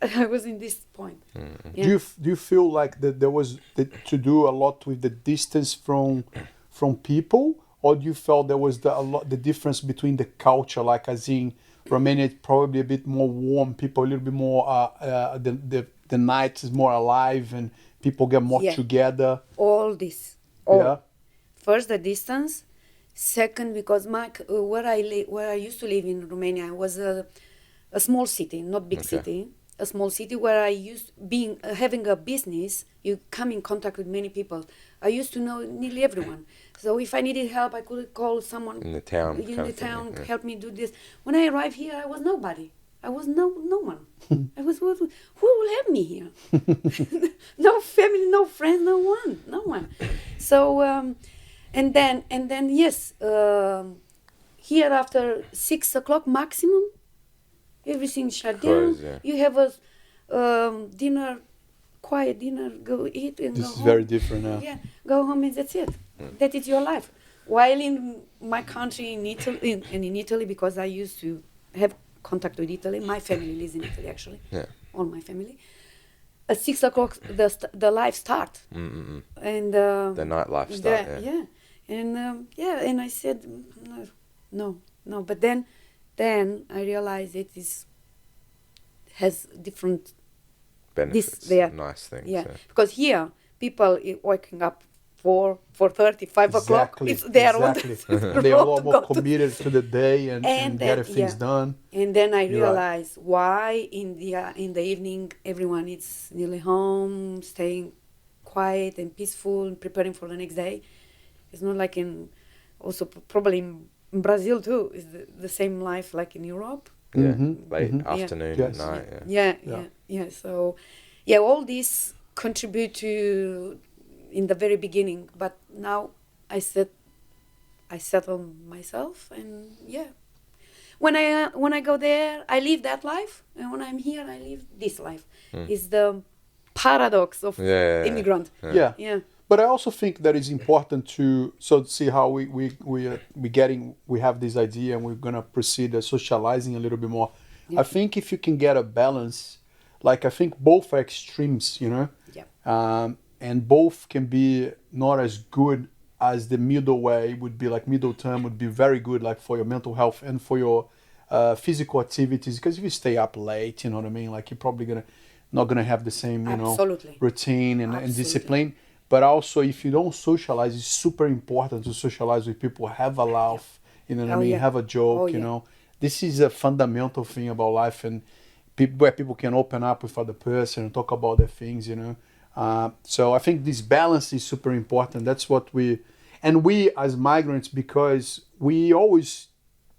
[SPEAKER 2] I was in this point. Yeah.
[SPEAKER 3] Do you feel like that there was to do a lot with the distance from people, or do you felt there was the difference between the culture, like as in Romania, it's probably a bit more warm, people a little bit more the night is more alive and people get more together.
[SPEAKER 2] All this. Yeah. First, the distance. Second, because where I used to live in Romania was a small city, not big city. A small city where I used having a business, you come in contact with many people. I used to know nearly everyone. So if I needed help, I could call someone
[SPEAKER 1] in the town.
[SPEAKER 2] Help me do this. When I arrived here, I was nobody. I was no one. I was who will help me here? No family, no friends, no one. So and then yes, here after 6 o'clock maximum, everything shut down.
[SPEAKER 1] Yeah.
[SPEAKER 2] You have a dinner, quiet dinner, go eat and
[SPEAKER 3] this
[SPEAKER 2] go home.
[SPEAKER 3] This is very different now.
[SPEAKER 2] Yeah, go home and that's it. That is your life. While in my country, in Italy, because I used to have contact with Italy. My family lives in Italy, actually.
[SPEAKER 1] Yeah.
[SPEAKER 2] All my family. At 6 o'clock, the life start. And
[SPEAKER 1] the nightlife start.
[SPEAKER 2] Yeah. And and I said no. But then I realized it has different
[SPEAKER 1] benefits.
[SPEAKER 2] nice things.
[SPEAKER 1] Yeah.
[SPEAKER 2] Because here people waking up 4:30, 5 o'clock. It's there.
[SPEAKER 3] They are a lot more committed to the day and getting things done.
[SPEAKER 2] And then I realized why in the evening everyone is nearly home, staying quiet and peaceful, and preparing for the next day. It's not like also probably in Brazil too. Is the same life like in Europe.
[SPEAKER 1] Yeah, late afternoon, night.
[SPEAKER 2] Yeah. So, all these contribute to in the very beginning, but now I settle myself, and when I go there, I live that life, and when I'm here, I live this life. It's the paradox of immigrant.
[SPEAKER 3] Yeah. But I also think that it's important to see how we have this idea, and we're gonna proceed socializing a little bit more. I think if you can get a balance, like I think both are extremes, and both can be not as good as the middle way would be. Like middle term would be very good, like for your mental health and for your physical activities. Because if you stay up late, you know what I mean, like you're probably not gonna have the same routine and discipline. But also, if you don't socialize, it's super important to socialize with people, have a laugh, you know what I mean, have a joke, you know. This is a fundamental thing about life, and where people can open up with other person and talk about their things, you know. So I think this balance is super important. That's what we as migrants, because we always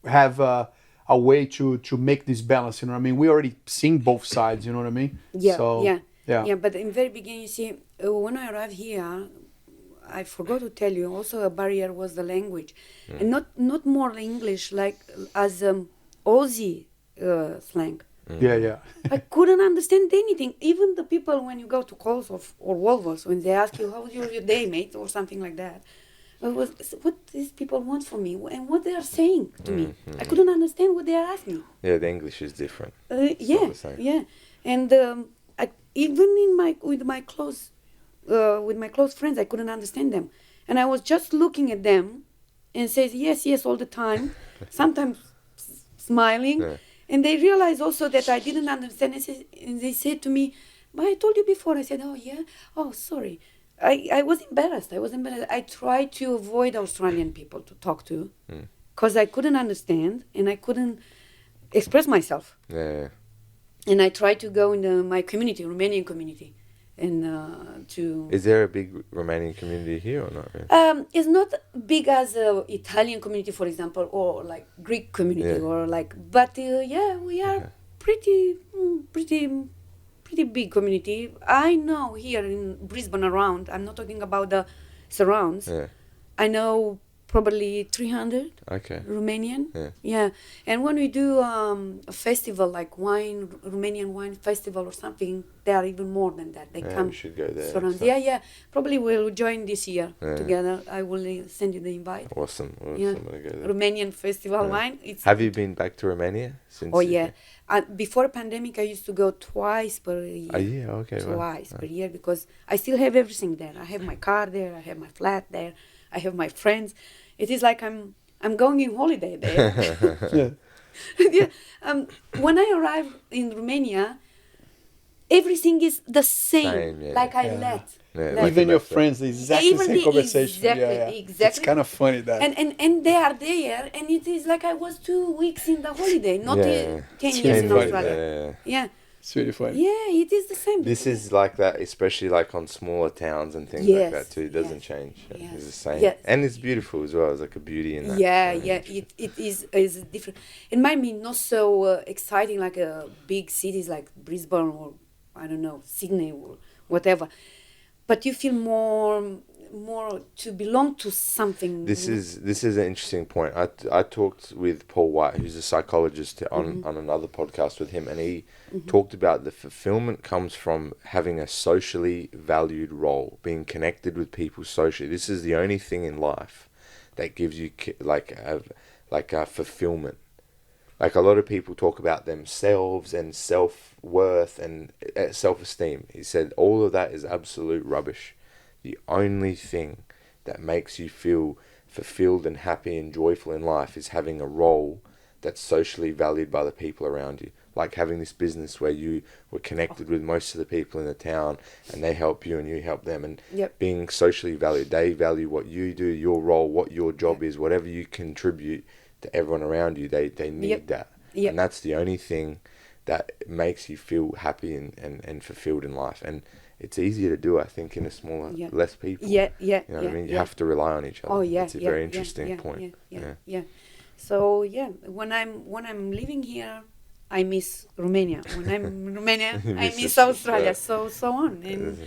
[SPEAKER 3] have a way to make this balance, you know what I mean. We already seen both sides, you know what I mean.
[SPEAKER 2] Yeah, but in the very beginning, you see, when I arrived here, I forgot to tell you, also a barrier was the language. And not more English, like as Aussie slang. I couldn't understand anything. Even the people, when you go to calls or Volvos, when they ask you, how's your day, mate, or something like that, what these people want from me and what they are saying to me. I couldn't understand what they are asking.
[SPEAKER 1] Yeah, the English is different.
[SPEAKER 2] And even with my close friends, I couldn't understand them, and I was just looking at them and says yes all the time, sometimes smiling, and they realized also that I didn't understand, and they said to me, "But I told you before." I said, "Oh, sorry." I was embarrassed. I tried to avoid Australian people to talk to, because I couldn't understand and I couldn't express myself. And I tried to go in my community, Romanian community, and to.
[SPEAKER 1] Is there a big Romanian community here or not? Really?
[SPEAKER 2] It's not big as Italian community, for example, or like Greek community, or like. But we are pretty big community. I know here in Brisbane around. I'm not talking about the surrounds. I know probably 300 Romanian. And when we do a festival like Romanian wine festival or something, they are even more than that. They come.
[SPEAKER 1] We should go there.
[SPEAKER 2] Surround. Probably we'll join this year together. I will send you the invite.
[SPEAKER 1] Awesome. I'm gonna go there.
[SPEAKER 2] Romanian festival wine.
[SPEAKER 1] Have you been back to Romania since?
[SPEAKER 2] Before pandemic, I used to go twice per year.
[SPEAKER 1] A year, okay.
[SPEAKER 2] Twice per year, because I still have everything there. I have my car there. I have my flat there. I have my friends. It is like I'm going in holiday there. When I arrived in Romania, everything is the same. Like I left.
[SPEAKER 3] Even your friends, the exactly same conversation.
[SPEAKER 2] Exactly.
[SPEAKER 3] It's kind of funny that.
[SPEAKER 2] And they are there, and it is like I was 2 weeks in the holiday, not 10 years in Australia.
[SPEAKER 3] It's really funny.
[SPEAKER 2] Yeah, it is the same.
[SPEAKER 1] This is like that, especially like on smaller towns and things like that too. It doesn't change. It's the same. And it's beautiful as well. It's like a beauty in that.
[SPEAKER 2] It is different. It might be not so exciting like big cities like Brisbane or, I don't know, Sydney or whatever. But you feel more to belong to something.
[SPEAKER 1] This is an interesting point. I talked with Paul White, who's a psychologist, on another podcast with him, and he talked about the fulfillment comes from having a socially valued role, being connected with people socially. This is the only thing in life that gives you like a fulfillment. Like a lot of people talk about themselves and self-worth and self-esteem. He said all of that is absolute rubbish. The only thing that makes you feel fulfilled and happy and joyful in life is having a role that's socially valued by the people around you. like having this business where you were connected with most of the people in the town, and they help you and you help them, and being socially valued. They value what you do, your role, what your job is, whatever you contribute to everyone around you. They need that, and that's the only thing that makes you feel happy and fulfilled in life. And it's easier to do, I think, in a smaller, less people. You know what I mean? You have to rely on each other.
[SPEAKER 2] Oh yeah,
[SPEAKER 1] it's a very interesting point.
[SPEAKER 2] So when I'm living here, I miss Romania. When I'm in Romania, I miss Australia. So on, and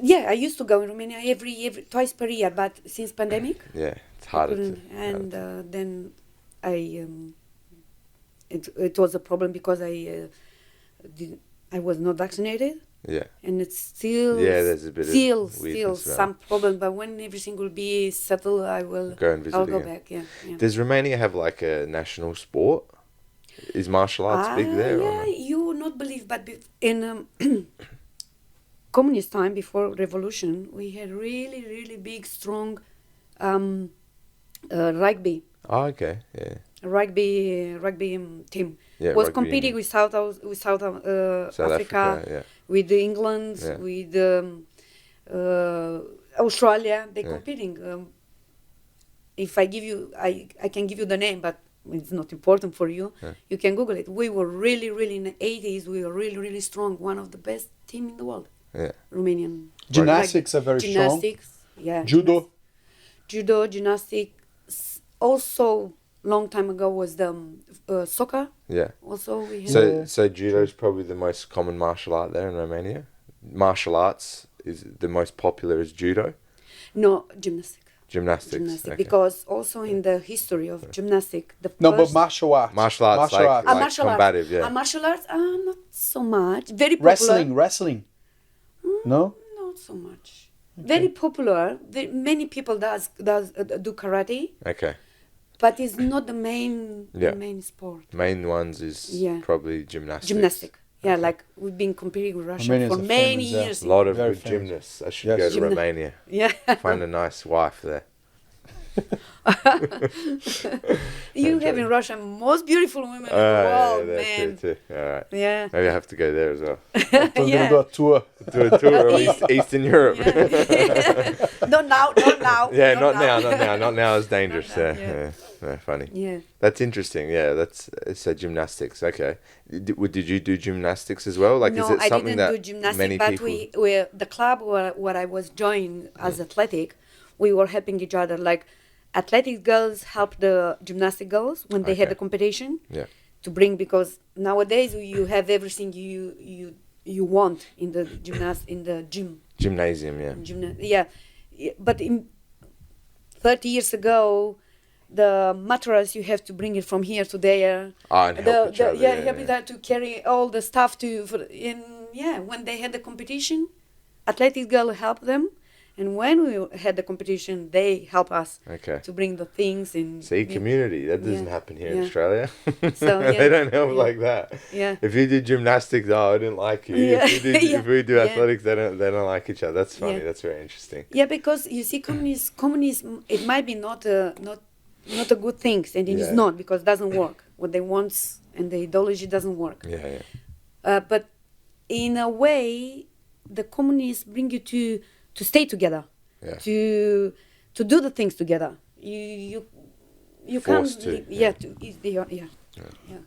[SPEAKER 2] I used to go in Romania every twice per year, but since pandemic,
[SPEAKER 1] it's harder.
[SPEAKER 2] Then it was a problem because I was not vaccinated. And it's still
[SPEAKER 1] there's a bit
[SPEAKER 2] still some problem. But when everything will be settled, I will
[SPEAKER 1] go and visit.
[SPEAKER 2] I'll go back.
[SPEAKER 1] Does Romania have like a national sport? Is martial arts big there?
[SPEAKER 2] Yeah, you will not believe, but in communist time before revolution, we had really big, strong rugby.
[SPEAKER 1] Oh, okay,
[SPEAKER 2] Rugby team was competing with South Africa, with England, with Australia. They're competing. If I give you, I can give you the name, but it's not important for you. You can Google it. We were really in the 80s. We were really strong. One of the best team in the world. Romanian.
[SPEAKER 3] Gymnastics are very strong. Judo.
[SPEAKER 2] Gymnastics. Also, long time ago was the soccer. Also, we had.
[SPEAKER 1] So judo is probably the most common martial art there in Romania. Martial arts is the most popular is judo.
[SPEAKER 2] No, gymnastics.
[SPEAKER 1] Okay.
[SPEAKER 2] Because also in the history of gymnastics,
[SPEAKER 3] but martial arts.
[SPEAKER 1] Martial arts, like combative,
[SPEAKER 2] martial arts, not so much. Very popular.
[SPEAKER 3] Wrestling. No,
[SPEAKER 2] not so much. Okay. Very popular. Many people do karate.
[SPEAKER 1] Okay.
[SPEAKER 2] But it's not the main sport.
[SPEAKER 1] Main ones is probably gymnastics.
[SPEAKER 2] Gymnastics. Like we've been competing with Russia for many years.
[SPEAKER 1] A lot of good gymnasts. I should go to Romania. Find a nice wife there.
[SPEAKER 2] You have in Russia most beautiful women in the world, man.
[SPEAKER 1] Too. All right. Maybe I have to go there as well.
[SPEAKER 3] We're gonna do a tour.
[SPEAKER 1] Of Eastern Europe.
[SPEAKER 2] Not now.
[SPEAKER 1] Not now. It's dangerous. Funny. That's interesting. That's gymnastics. Okay. Did you do gymnastics as well? Like,
[SPEAKER 2] no,
[SPEAKER 1] is it something that
[SPEAKER 2] do gymnastics,
[SPEAKER 1] many
[SPEAKER 2] but
[SPEAKER 1] people?
[SPEAKER 2] we the club where I was joined as athletic, we were helping each other. Like, athletic girls help the gymnastic girls when they had the competition. To bring, because nowadays you have everything you want in the gym.
[SPEAKER 1] Gymnasium,
[SPEAKER 2] But 30 years ago, the mattress you have to bring it from here to there.
[SPEAKER 1] And help each other.
[SPEAKER 2] Help each other to carry all the stuff when they had the competition, athletic girl helped them. And when we had the competition, they help us to bring the things in.
[SPEAKER 1] See, community. That doesn't happen here in Australia. So, they don't help like that. If you do gymnastics, I didn't like you. If we do athletics, they don't like each other. That's funny. That's very interesting.
[SPEAKER 2] Because you see, communism, it might be not a good thing, and it is not, because it doesn't work. What they want and the ideology doesn't work. But in a way, the communists bring you to stay together, to do the things together. You
[SPEAKER 1] Forced
[SPEAKER 2] can't.
[SPEAKER 1] to.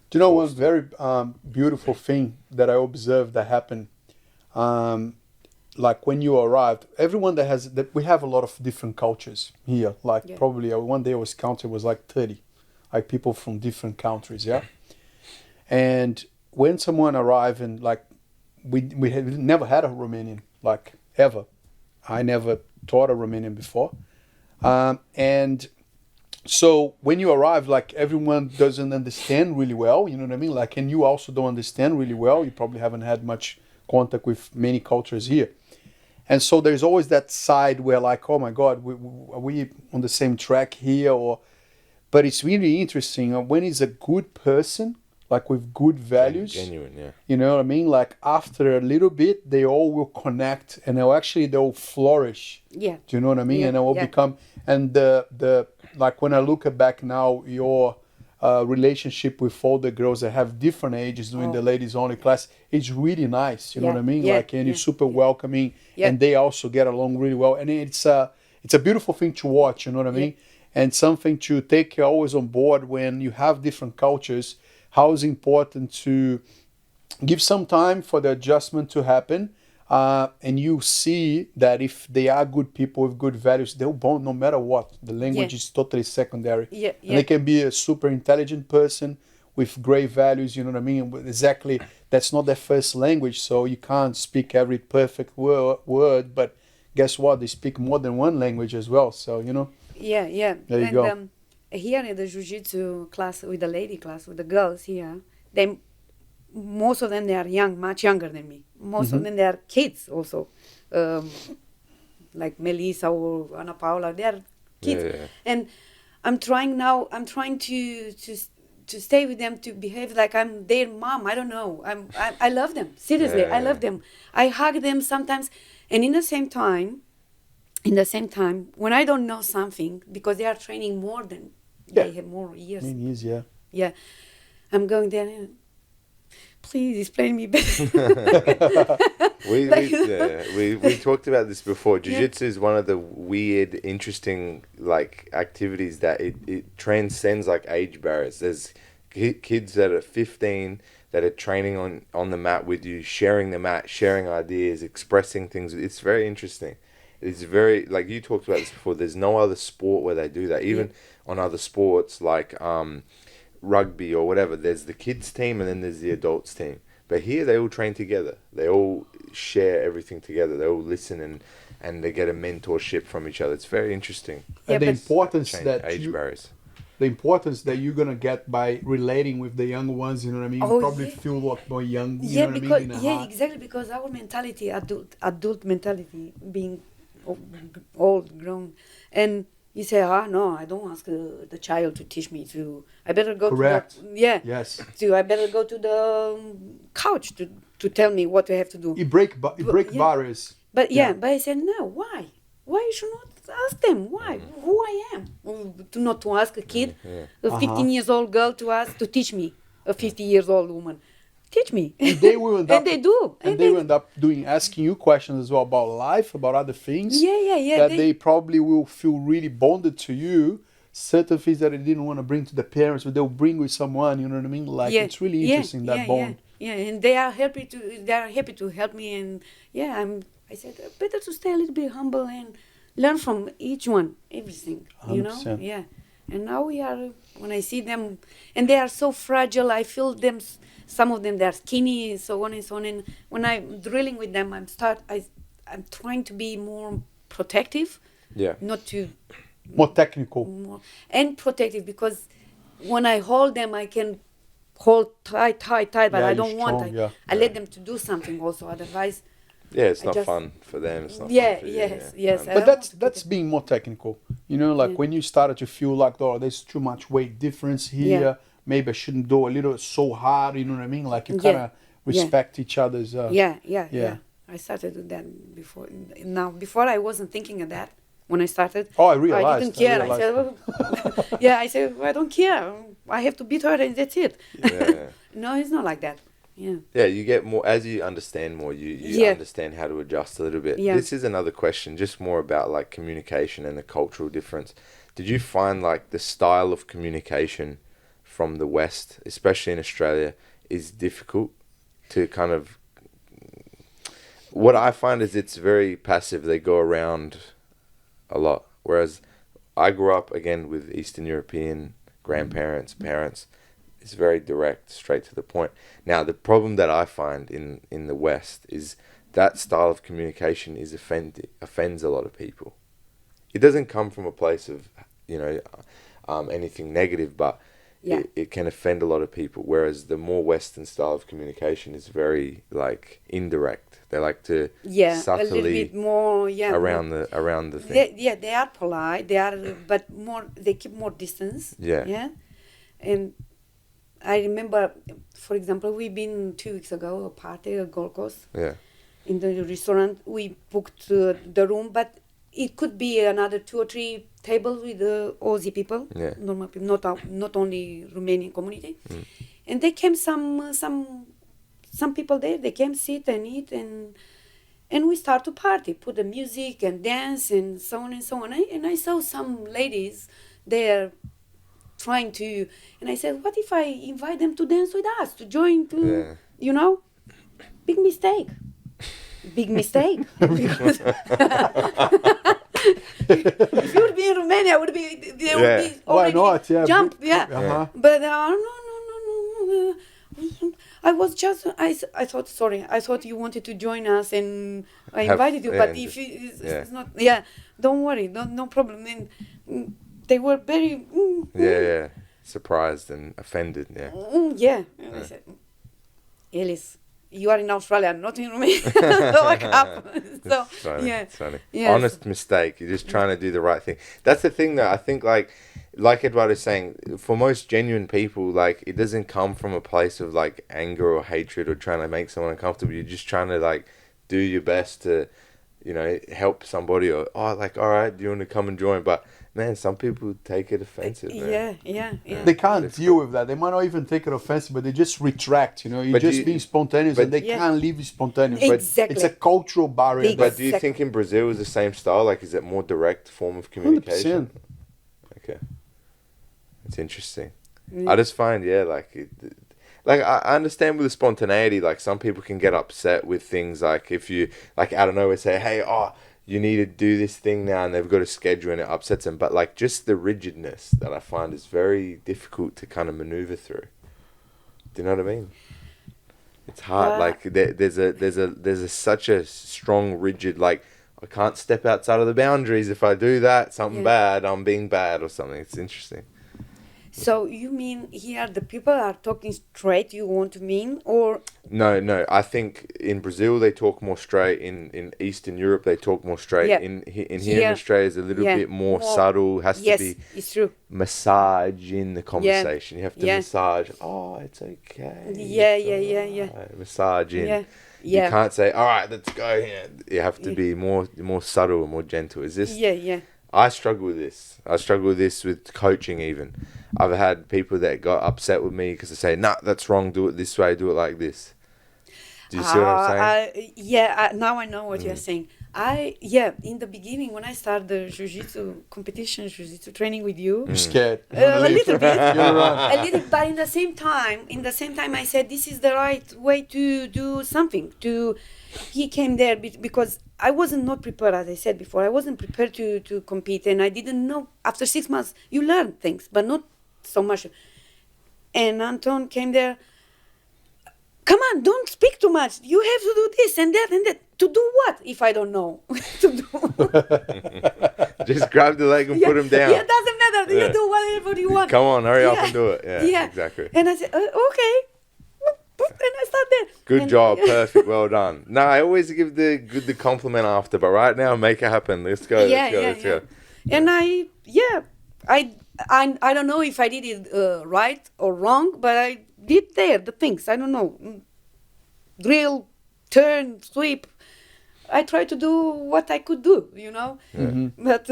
[SPEAKER 3] Do you know one very beautiful thing that I observed that happened? Like when you arrived, everyone we have a lot of different cultures here. Like probably one day I was counted, was like 30, like people from different countries. And when someone arrived, and like we had never had a Romanian, like ever. I never taught a Romanian before. And so when you arrive, like everyone doesn't understand really well, you know what I mean? Like, and you also don't understand really well. You probably haven't had much contact with many cultures here. And so there's always that side where like, oh my God, are we on the same track here? But it's really interesting when it's a good person, like with good values.
[SPEAKER 1] Genuine,
[SPEAKER 3] You know what I mean? Like after a little bit, they all will connect and they'll flourish. Do you know what I mean? And it will become, and the like when I look back now, your relationship with all the girls that have different ages doing the ladies only class. It's really nice, you know what I mean? Like, and you're super welcoming, and they also get along really well. And it's a beautiful thing to watch, you know what I mean? And something to take always on board when you have different cultures. How it's important to give some time for the adjustment to happen. And you see that if they are good people with good values, they'll bond no matter what. The language is totally secondary. And they can be a super intelligent person with great values, you know what I mean? Exactly, that's not their first language, so you can't speak every perfect word, but guess what? They speak more than one language as well, so, you know.
[SPEAKER 2] There you
[SPEAKER 3] go.
[SPEAKER 2] Here in the Jiu Jitsu class, with the lady class, with the girls here, most of them, they are young, much younger than me. Most of them, they are kids also. Like Melissa or Ana Paula, they are kids. And I'm trying to stay with them, to behave like I'm their mom. I don't know. I love them. Seriously, I love them. I hug them sometimes. And in the same time, when I don't know something, because they are training more than, they have more years.
[SPEAKER 3] Many years,
[SPEAKER 2] Yeah. I'm going there and, please explain me better.
[SPEAKER 1] we talked about this before. Jiu-Jitsu is one of the weird, interesting like activities that it transcends like age barriers. There's kids that are 15 that are training on the mat with you, sharing the mat, sharing ideas, expressing things. It's very interesting. It's very, like you talked about this before, there's no other sport where they do that. Even on other sports like rugby or whatever, there's the kids team and then there's the adults team. But here they all train together. They all share everything together. They all listen and they get a mentorship from each other. It's very interesting.
[SPEAKER 3] And the importance that
[SPEAKER 1] age barriers.
[SPEAKER 3] The importance that you're gonna get by relating with the young ones, you know what I mean? You probably feel a lot more young. You know what I mean?
[SPEAKER 2] Exactly, because our mentality, adult mentality, being old, grown, and you say, no, I don't ask the child to teach me to. I better go
[SPEAKER 3] Correct.
[SPEAKER 2] to the, I better go to the couch to tell me what I have to do.
[SPEAKER 3] You break barriers.
[SPEAKER 2] But but I said, no, why? Why you should not ask them? Why? Who I am? Not to ask a kid, a 15 years old girl to teach me, a 50 years old woman. Teach me.
[SPEAKER 3] And they will end up,
[SPEAKER 2] and they do.
[SPEAKER 3] And they will end up asking you questions as well about life, about other things.
[SPEAKER 2] That
[SPEAKER 3] they probably will feel really bonded to you. Certain things that they didn't want to bring to the parents, but they'll bring with someone. You know what I mean? Like it's really interesting that bond.
[SPEAKER 2] And they are happy to help me. And I said better to stay a little bit humble and learn from each one, everything. 100%. You know? And now when I see them, and they are so fragile, I feel them. Some of them, they're skinny, so on and so on. And when I'm drilling with them, I'm trying to be more protective. Not to...
[SPEAKER 3] More technical.
[SPEAKER 2] And protective, because when I hold them, I can hold tight, but I don't want... I let them to do something also, otherwise...
[SPEAKER 1] it's not fun for them. It's not fun for you.
[SPEAKER 2] Yes.
[SPEAKER 3] But that's being more technical. You know, like when you started to feel like, there's too much weight difference here. Maybe I shouldn't do a little so hard, you know what I mean? Like you kind of respect each other's...
[SPEAKER 2] I started with that before. Now, before I wasn't thinking of that. When I started,
[SPEAKER 3] I realized.
[SPEAKER 2] I didn't care. I said, I don't care. I have to beat her and that's it. No, it's not like that.
[SPEAKER 1] You get more, as you understand more, you understand how to adjust a little bit. This is another question, just more about like communication and the cultural difference. Did you find like the style of communication from the West, especially in Australia, is difficult to kind of... What I find is it's very passive. They go around a lot. Whereas I grew up, again, with Eastern European grandparents, parents. It's very direct, straight to the point. Now, the problem that I find in the West is that style of communication offends a lot of people. It doesn't come from a place of, anything negative, but it can offend a lot of people. Whereas the more Western style of communication is very, like, indirect. They like to subtly
[SPEAKER 2] a little bit more
[SPEAKER 1] around the thing.
[SPEAKER 2] They are polite. But more. They keep more distance. And I remember, for example, we've been 2 weeks ago a party at Gold Coast. In the restaurant, we booked the room, but it could be another 2 or 3 table with the Aussie people,
[SPEAKER 1] Yeah.
[SPEAKER 2] normal people, not only Romanian community. And they came some people there. They came sit and eat and we start to party, put the music and dance and so on and so on. And I saw some ladies there trying to, and I said, what if I invite them to dance with us, to join to, you know? Big mistake. Big mistake. Because if you would be in Romania, would be there would be already
[SPEAKER 3] why not? Yeah,
[SPEAKER 2] jump,
[SPEAKER 3] Uh-huh.
[SPEAKER 2] But no. I was just I thought I thought you wanted to join us and I invited you, but if it's not, don't worry, no problem. And they were very
[SPEAKER 1] surprised and offended.
[SPEAKER 2] And I said, Elis, you are in Australia, not in Romania. So wake up. So
[SPEAKER 1] It's funny.
[SPEAKER 2] Yes.
[SPEAKER 1] Honest mistake. You're just trying to do the right thing. That's the thing that I think, like Eduardo is saying, for most genuine people, like, it doesn't come from a place of like anger or hatred or trying to make someone uncomfortable. You're just trying to like do your best to, you know, help somebody, or all right, do you want to come and join? But man, some people take it offensive. Man.
[SPEAKER 2] Yeah.
[SPEAKER 3] They can't deal with that. They might not even take it offensive, but they just retract. You know, you're just being spontaneous, and they can't live spontaneous.
[SPEAKER 2] Exactly.
[SPEAKER 3] It's a cultural barrier.
[SPEAKER 1] But do you think in Brazil is the same style? Like, is it more direct form of communication?
[SPEAKER 3] 100%.
[SPEAKER 1] Okay, it's interesting. I just find like I understand with the spontaneity. Like, some people can get upset with things. Like, if you like out of nowhere say, "Hey, you need to do this thing now," and they've got a schedule and it upsets them. But like, just the rigidness that I find is very difficult to kind of maneuver through. Do you know what I mean? It's hard. Like, there's such a strong, rigid, like, I can't step outside of the boundaries. If I do that, something bad, I'm being bad or something. It's interesting.
[SPEAKER 2] So you mean here the people are talking straight, you want to mean, or?
[SPEAKER 1] No. I think in Brazil they talk more straight. In Eastern Europe they talk more straight.
[SPEAKER 2] Yeah.
[SPEAKER 1] In here in Australia is a little bit more subtle. Has to be
[SPEAKER 2] it's true.
[SPEAKER 1] Massage in the conversation. You have to massage. Oh, it's okay.
[SPEAKER 2] Yeah.
[SPEAKER 1] Massage in.
[SPEAKER 2] Yeah.
[SPEAKER 1] You can't say, all right, let's go here. You have to be more subtle and more gentle. Is this?
[SPEAKER 2] Yeah.
[SPEAKER 1] I struggle with this. I struggle with this with coaching even. I've had people that got upset with me because they say, nah, that's wrong, do it this way, do it like this. Do you see what I'm saying?
[SPEAKER 2] Now I know what you're saying. In the beginning when I started the Jiu Jitsu competition, Jiu Jitsu training with you.
[SPEAKER 3] You're scared.
[SPEAKER 2] A little bit. But in the same time I said, this is the right way to do something. He came there because I wasn't not prepared, as I said before. I wasn't prepared to compete, and I didn't know. After 6 months, you learn things, but not so much. And Anton came there. Come on, don't speak too much. You have to do this and that and that. To do what if I don't know?
[SPEAKER 1] Just grab the leg and put him down.
[SPEAKER 2] Yeah, it doesn't matter. You do whatever you want.
[SPEAKER 1] Come on, hurry up and do it. Yeah, exactly.
[SPEAKER 2] And I said, okay. And I start there.
[SPEAKER 1] Good job, perfect, well done. No, I always give the compliment after, but right now, make it happen. Let's go. Let's go.
[SPEAKER 2] And I don't know if I did it right or wrong, but I did the things. I don't know. Drill, turn, sweep. I tried to do what I could do, you know.
[SPEAKER 3] Mm-hmm.
[SPEAKER 2] But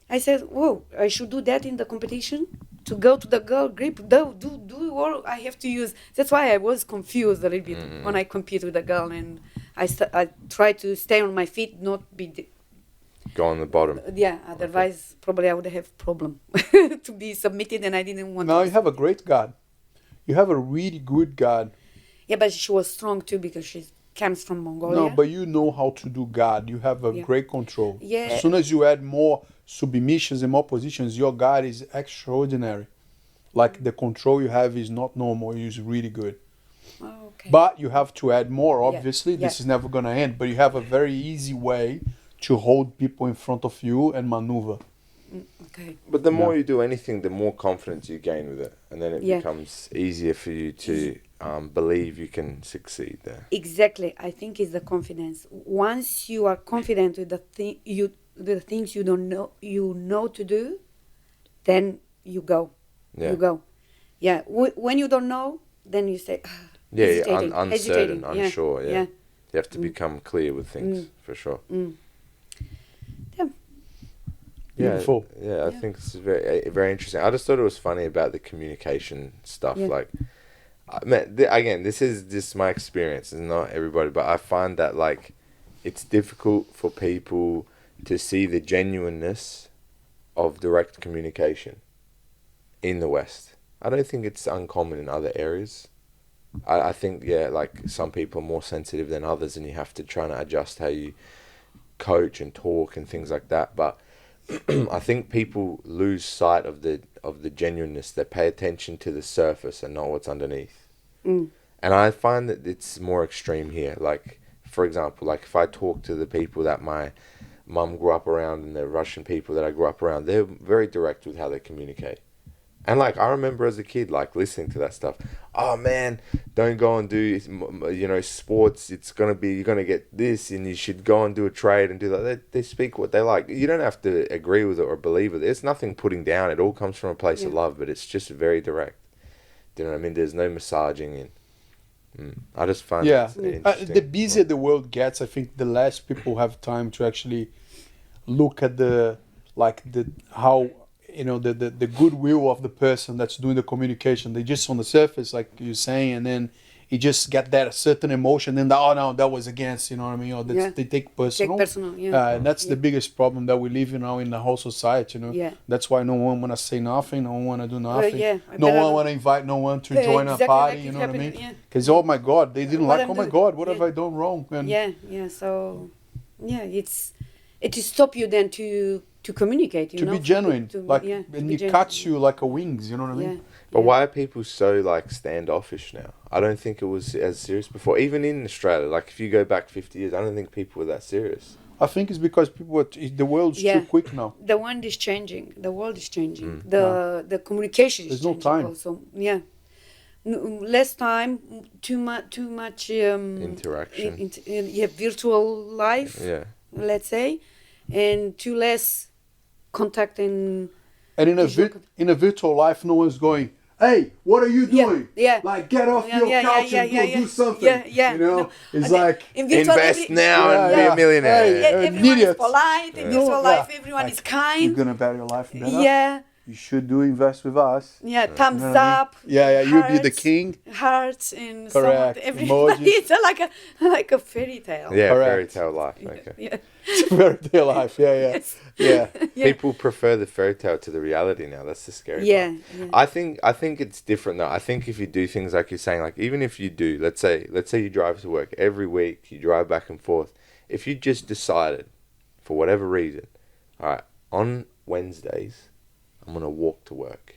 [SPEAKER 2] I said, whoa, I should do that in the competition. To go to the girl grip, do all I have to use. That's why I was confused a little bit when I compete with a girl, and I try to stay on my feet, not be
[SPEAKER 1] go on the bottom.
[SPEAKER 2] Otherwise probably I would have problem to be submitted, and I didn't want.
[SPEAKER 3] Now you have a great guard. You have a really good guard.
[SPEAKER 2] Yeah, but she was strong too because she comes from Mongolia.
[SPEAKER 3] No, but you know how to do guard. You have a great control.
[SPEAKER 2] Yeah.
[SPEAKER 3] As soon as you add more submissions and more positions, your guard is extraordinary. Like, the control you have is not normal. It's really good.
[SPEAKER 2] Oh, okay.
[SPEAKER 3] But you have to add more, obviously. This is never going to end. But you have a very easy way to hold people in front of you and maneuver.
[SPEAKER 2] Okay.
[SPEAKER 1] But the more you do anything, the more confidence you gain with it. And then it becomes easier for you to believe you can succeed there.
[SPEAKER 2] Exactly. I think it's the confidence. Once you are confident with the things you don't know, you know to do, then you go. You go. Yeah. When you don't know, then you say,
[SPEAKER 1] uncertain, unsure. Yeah. You have to become clear with things, for sure.
[SPEAKER 2] Yeah.
[SPEAKER 3] Beautiful.
[SPEAKER 1] Yeah, I think it's very, very interesting. I just thought it was funny about the communication stuff.
[SPEAKER 2] Yeah.
[SPEAKER 1] Like, man, again, this is just my experience, and not everybody, but I find that like it's difficult for people to see the genuineness of direct communication in the West. I don't think it's uncommon in other areas. I think, yeah, like some people are more sensitive than others, and you have to try and adjust how you coach and talk and things like that. But I think people lose sight of the genuineness. They pay attention to the surface and not what's underneath. And I find that it's more extreme here. Like, for example, like if I talk to the people that my mum grew up around and the Russian people that I grew up around, they're very direct with how they communicate. And like, I remember as a kid, like listening to that stuff. Oh man, don't go and do, you know, sports. It's going to be, you're going to get this and you should go and do a trade and do that. They speak what they like. You don't have to agree with it or believe it. There's nothing putting down. It all comes from a place of love, but it's just very direct. Do you know what I mean? There's no massaging in. I just find it interesting.
[SPEAKER 3] The busier the world gets, I think the less people have time to actually look at how, you know, the goodwill of the person that's doing the communication. They just on the surface, like you're saying, and then you just get that certain emotion, and oh no, that was against, you know what I mean? Or they take personal. And that's the biggest problem that we live in now in the whole society, you know?
[SPEAKER 2] Yeah.
[SPEAKER 3] That's why no one want to say nothing, no one want to do nothing. No one want to invite no one to join a party,
[SPEAKER 2] like
[SPEAKER 3] you know what I mean?
[SPEAKER 2] Yeah.
[SPEAKER 3] Because, oh my God, they didn't like, oh my God, what have
[SPEAKER 2] Yeah.
[SPEAKER 3] I done wrong? And
[SPEAKER 2] So, it to stop you then to communicate, you
[SPEAKER 3] to
[SPEAKER 2] know?
[SPEAKER 3] be genuine,
[SPEAKER 2] to
[SPEAKER 3] and
[SPEAKER 2] be
[SPEAKER 3] it
[SPEAKER 2] genuine.
[SPEAKER 3] cuts you like a wings, you know what I mean?
[SPEAKER 1] But why are people so like standoffish now? I don't think it was as serious before. Even in Australia, like if you go back 50 years, I don't think people were that serious.
[SPEAKER 3] I think it's because the world's too quick now.
[SPEAKER 2] The world is changing. The world is changing. The communication is
[SPEAKER 3] There's no
[SPEAKER 2] changing
[SPEAKER 3] time.
[SPEAKER 2] also. Yeah. Less time, too much
[SPEAKER 1] Interaction.
[SPEAKER 2] Virtual life, let's say, and too less contact and
[SPEAKER 3] in a virtual life, no one's going, hey, what are you doing?
[SPEAKER 2] Yeah.
[SPEAKER 3] Like, get off your couch and go do something. You know,
[SPEAKER 2] No.
[SPEAKER 3] it's like,
[SPEAKER 1] invest now and be a millionaire.
[SPEAKER 2] Everyone is polite. In virtual life, everyone
[SPEAKER 3] like,
[SPEAKER 2] is kind.
[SPEAKER 3] you're gonna better your life better.
[SPEAKER 2] Yeah.
[SPEAKER 3] You should invest with us.
[SPEAKER 2] Yeah, thumbs
[SPEAKER 3] You know what I mean?
[SPEAKER 2] up.
[SPEAKER 3] Yeah, you'll be the
[SPEAKER 2] hearts,
[SPEAKER 3] king.
[SPEAKER 2] Hearts and
[SPEAKER 3] Correct.
[SPEAKER 2] everybody.
[SPEAKER 3] Emojis.
[SPEAKER 2] It's like a fairy tale.
[SPEAKER 1] Yeah,
[SPEAKER 3] Correct.
[SPEAKER 1] fairy tale life. Okay.
[SPEAKER 2] Yeah.
[SPEAKER 3] Fairy tale life. Yeah.
[SPEAKER 1] People prefer the fairy tale to the reality now. That's the scary part. I think it's different though. I think if you do things like you're saying, like even if you do, let's say you drive to work every week, you drive back and forth. If you just decided, for whatever reason, all right, on Wednesdays, I'm going to walk to work.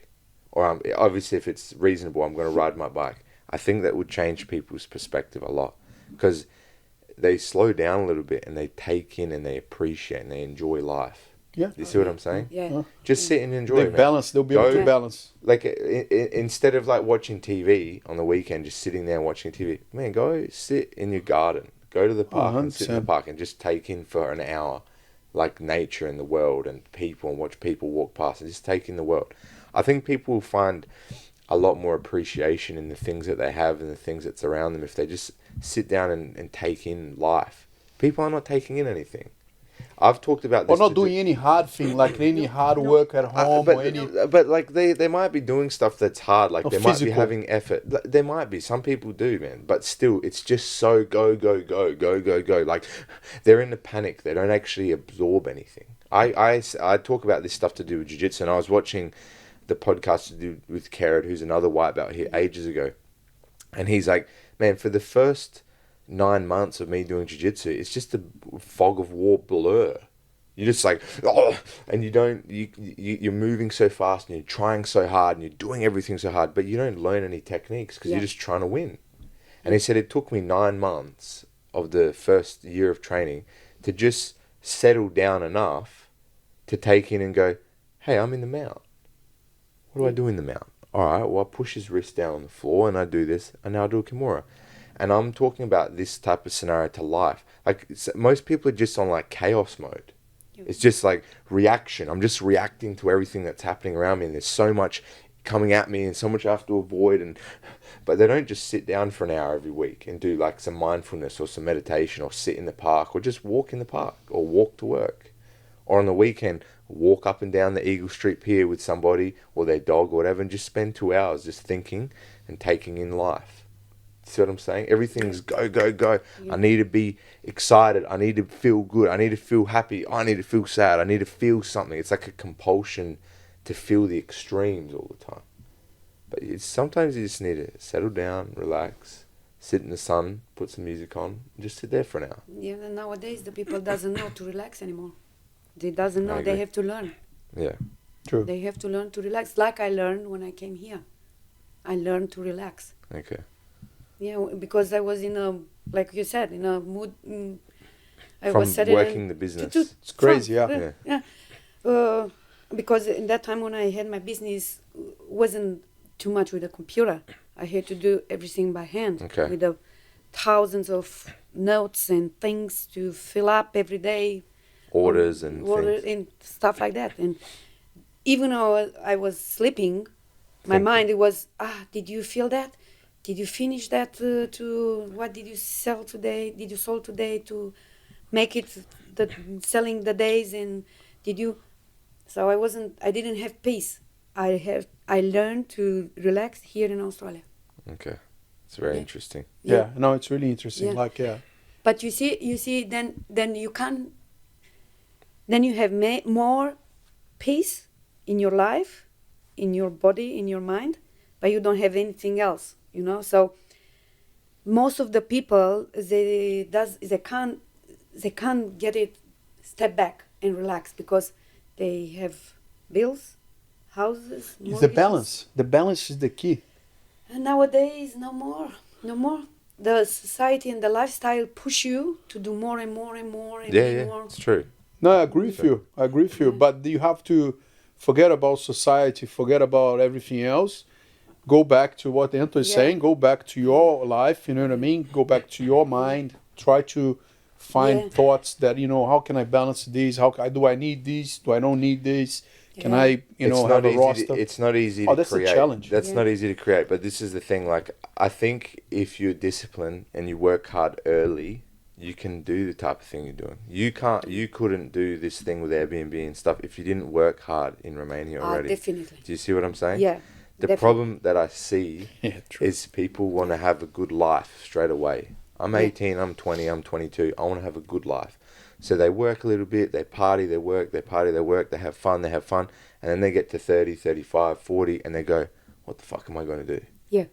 [SPEAKER 1] Or obviously if it's reasonable, I'm going to ride my bike. I think that would change people's perspective a lot. Because they slow down a little bit and they take in and they appreciate and they enjoy life.
[SPEAKER 3] Yeah.
[SPEAKER 1] You see what I'm saying?
[SPEAKER 2] Yeah.
[SPEAKER 1] Just sit and enjoy it.
[SPEAKER 3] They'll be able to balance.
[SPEAKER 1] Like instead of like watching TV on the weekend, just sitting there and watching TV, man, go sit in your garden. Go to the park and sit in the park and just take in for an hour like nature and the world and people, and watch people walk past and just take in the world. I think people will find a lot more appreciation in the things that they have and the things that surround them if they just sit down and take in life. People are not taking in anything. I've talked about this.
[SPEAKER 3] Or not doing any hard thing, like any hard work at home or any...
[SPEAKER 1] But like they might be doing stuff that's hard, like they might be having effort. There might be. Some people do, man. But still, it's just so go. Like they're in a panic. They don't actually absorb anything. I talk about this stuff to do with Jiu Jitsu, and I was watching the podcast to do with Carrot, who's another white belt here ages ago. And he's like, man, for the first 9 months of me doing jiu-jitsu, it's just a fog of war blur. You're just like, oh, and you're moving so fast and you're trying so hard and you're doing everything so hard, but you don't learn any techniques because you're just trying to win. And he said it took me 9 months of the first year of training to just settle down enough to take in and go, hey, I'm in the mount. What do I do in the mount? All right, well, I push his wrist down on the floor and I do this, and now I do a Kimura. And I'm talking about this type of scenario to life. Like, most people are just on like chaos mode. It's just like reaction. I'm just reacting to everything that's happening around me, and there's so much coming at me and so much I have to avoid. But they don't just sit down for an hour every week and do like some mindfulness or some meditation or sit in the park or just walk in the park or walk to work Or on the weekend, walk up and down the Eagle Street Pier with somebody or their dog or whatever and just spend 2 hours just thinking and taking in life. See what I'm saying? Everything's go, go, go. I need to be excited. I need to feel good. I need to feel happy. I need to feel sad. I need to feel something. It's like a compulsion to feel the extremes all the time. But sometimes you just need to settle down, relax, sit in the sun, put some music on, and just sit there for an hour.
[SPEAKER 2] Yeah, and nowadays the people doesn't know to relax anymore. They doesn't know. They have to learn.
[SPEAKER 1] Yeah.
[SPEAKER 3] True.
[SPEAKER 2] They have to learn to relax, like I learned when I came here. I learned to relax.
[SPEAKER 1] Okay.
[SPEAKER 2] Yeah, because I was in a, like you said, in a mood. I
[SPEAKER 1] From
[SPEAKER 2] was setting
[SPEAKER 1] working the business.
[SPEAKER 3] It's crazy, yeah.
[SPEAKER 2] Yeah. Because in that time when I had my business, wasn't too much with the computer. I had to do everything by hand.
[SPEAKER 1] Okay.
[SPEAKER 2] With the thousands of notes and things to fill up every day.
[SPEAKER 1] Orders and things.
[SPEAKER 2] And stuff like that. And even though I was sleeping, my
[SPEAKER 1] Thinking.
[SPEAKER 2] mind, it was, did you feel that? Did you finish that what did you sell today? Did you sold today to make it selling the days? And did you? So I didn't have peace. I learned to relax here in Australia.
[SPEAKER 1] Okay. It's very interesting.
[SPEAKER 3] Yeah, no, it's really interesting.
[SPEAKER 2] Yeah. But you see, then you can't. Then you have more peace in your life, in your body, in your mind, but you don't have anything else, you know. So most of the people they can't get it, step back and relax because they have bills, houses.
[SPEAKER 3] It's the balance. The balance is the key.
[SPEAKER 2] And nowadays, no more. The society and the lifestyle push you to do more and more and more and more.
[SPEAKER 1] It's true.
[SPEAKER 3] No, I agree with you. But you have to forget about society, forget about everything else. Go back to what Anto is saying. Go back to your life, you know what I mean? Go back to your mind. Try to find thoughts that, how can I balance these? Do I need these? Do I don't need this? Can I, have a roster?
[SPEAKER 1] It's not easy to create.
[SPEAKER 3] That's a challenge.
[SPEAKER 1] That's not easy to create. But this is the thing. Like, I think if you're disciplined and you work hard early, you can do the type of thing you're doing. You couldn't do this thing with Airbnb and stuff if you didn't work hard in Romania already.
[SPEAKER 2] Definitely.
[SPEAKER 1] Do you see what I'm saying?
[SPEAKER 2] Yeah.
[SPEAKER 1] The problem that I see is people want to have a good life straight away. I'm 18, I'm 20, I'm 22. I want to have a good life. So they work a little bit, they party, they work, they party, they work, they have fun. And then they get to 30, 35, 40 and they go, what the fuck am I going to do?
[SPEAKER 2] Yeah.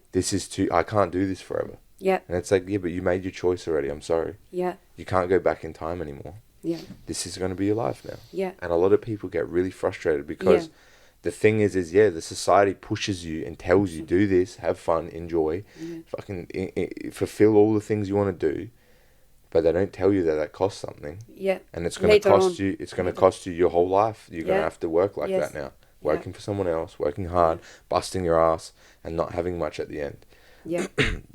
[SPEAKER 1] I can't do this forever.
[SPEAKER 2] Yeah.
[SPEAKER 1] And it's like, yeah, but you made your choice already. I'm sorry.
[SPEAKER 2] Yeah.
[SPEAKER 1] You can't go back in time anymore.
[SPEAKER 2] Yeah.
[SPEAKER 1] This is going to be your life now.
[SPEAKER 2] Yeah.
[SPEAKER 1] And a lot of people get really frustrated because the thing is the society pushes you and tells you, do this, have fun, enjoy, fucking fulfill all the things you want to do. But they don't tell you that costs something. Yeah. And it's going to cost you. It's going to cost you your whole life. You're going to have to work like that now. Working for someone else, working hard, busting your ass, and not having much at the end. Yeah.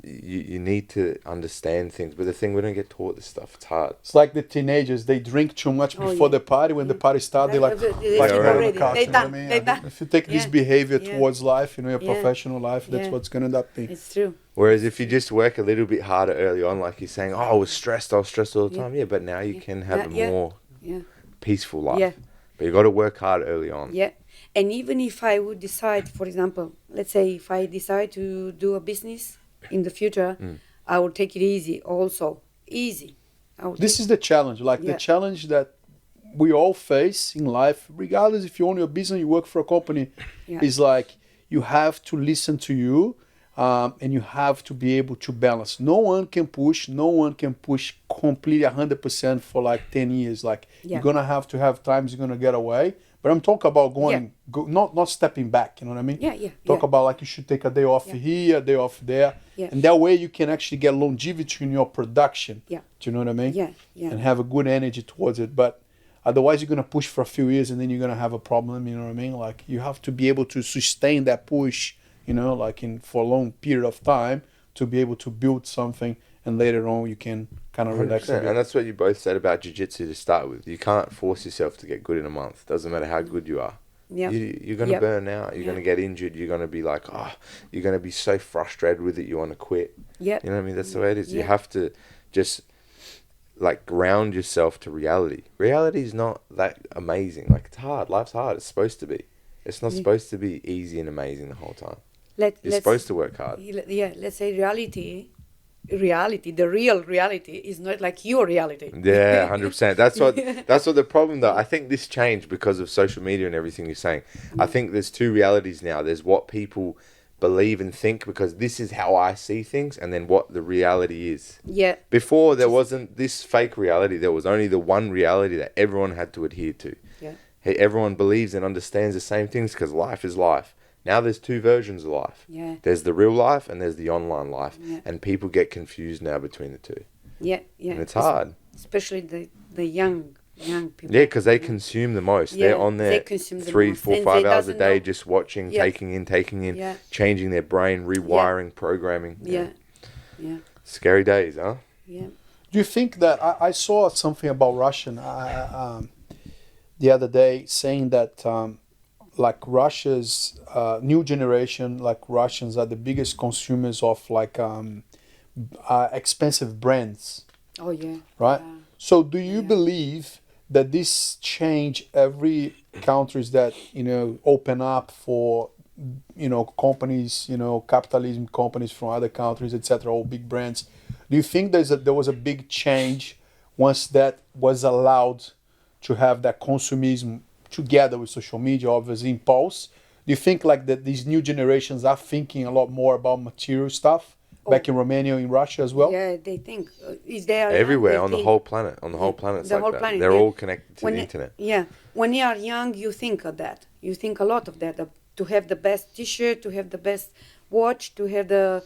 [SPEAKER 1] You need to understand things. But the thing, we don't get taught this stuff. It's hard.
[SPEAKER 3] It's like the teenagers. They drink too much before the party. When the party starts, they're like
[SPEAKER 2] already.
[SPEAKER 3] If you take this behavior towards life, your professional life, that's what's going to end up being.
[SPEAKER 2] It's true.
[SPEAKER 1] Whereas if you just work a little bit harder early on, like you're saying, I was stressed all the time. Yeah, but now you can have a more peaceful life. Yeah. But you got to work hard early on.
[SPEAKER 2] Yeah. And even if I would decide, for example, let's say if I decide to do a business in the future, I will take it easy also. Easy.
[SPEAKER 3] This is the challenge. The challenge that we all face in life, regardless if you own your business, you work for a company, is like you have to listen to you and you have to be able to balance. No one can push completely 100% for like 10 years. You're going to have times you're going to get away. But I'm talking about not stepping back, you know what I mean? Talk about you should take a day off here, a day off there. Yeah. And that way you can actually get longevity in your production. Yeah. Do you know what I mean? Yeah. And have a good energy towards it. But otherwise you're going to push for a few years and then you're going to have a problem, you know what I mean? You have to be able to sustain that push, for a long period of time to be able to build something. And later on, you can kind of relax.
[SPEAKER 1] And that's what you both said about Jiu Jitsu to start with. You can't force yourself to get good in a month. Doesn't matter how good you are. Yeah. You're going to burn out. You're going to get injured. You're going to be like, you're going to be so frustrated with it, you want to quit. Yeah. You know what I mean? That's the way it is. You have to just like ground yourself to reality. Reality is not that amazing. Like, it's hard. Life's hard. It's supposed to be. It's not supposed to be easy and amazing the whole time. You're supposed to work hard.
[SPEAKER 2] Yeah, let's say reality, the real reality is not like your reality.
[SPEAKER 1] Yeah, 100%. That's what the problem, though. I think this changed because of social media and everything you're saying. I think there's two realities now. There's what people believe and think, because this is how I see things, and then what the reality is.
[SPEAKER 2] Yeah.
[SPEAKER 1] Before, there wasn't this fake reality. There was only the one reality that everyone had to adhere to.
[SPEAKER 2] Yeah.
[SPEAKER 1] Hey, everyone believes and understands the same things because life is life. Now there's two versions of life.
[SPEAKER 2] Yeah.
[SPEAKER 1] There's the real life and there's the online life.
[SPEAKER 2] Yeah.
[SPEAKER 1] And people get confused now between the two.
[SPEAKER 2] Yeah, yeah.
[SPEAKER 1] And it's hard.
[SPEAKER 2] Especially the young people.
[SPEAKER 1] Yeah, because they consume the most.
[SPEAKER 2] Yeah,
[SPEAKER 1] They're on there 3, 4, 5 hours a day just watching, taking in, changing their brain, rewiring, programming.
[SPEAKER 2] Yeah. Yeah.
[SPEAKER 1] Scary days, huh?
[SPEAKER 2] Yeah.
[SPEAKER 3] Do you think that I saw something about Russian the other day saying that like Russia's new generation, like Russians are the biggest consumers of like expensive brands.
[SPEAKER 2] Oh yeah.
[SPEAKER 3] Right.
[SPEAKER 2] Yeah.
[SPEAKER 3] So do you believe that this change every countries that open up for companies, capitalism companies from other countries, etc., all big brands? Do you think there was a big change once that was allowed to have that consumerism together with social media, obviously impulse? Do you think like that these new generations are thinking a lot more about material stuff back in Romania, in Russia as well?
[SPEAKER 2] Yeah, they think is there
[SPEAKER 1] everywhere on the whole planet. On the whole planet, it's
[SPEAKER 2] the
[SPEAKER 1] like
[SPEAKER 2] whole
[SPEAKER 1] that.
[SPEAKER 2] planet.
[SPEAKER 1] They're all connected to the internet.
[SPEAKER 2] Yeah, when you are young, you think of that. You think a lot of that. To have the best T-shirt, to have the best watch, to have the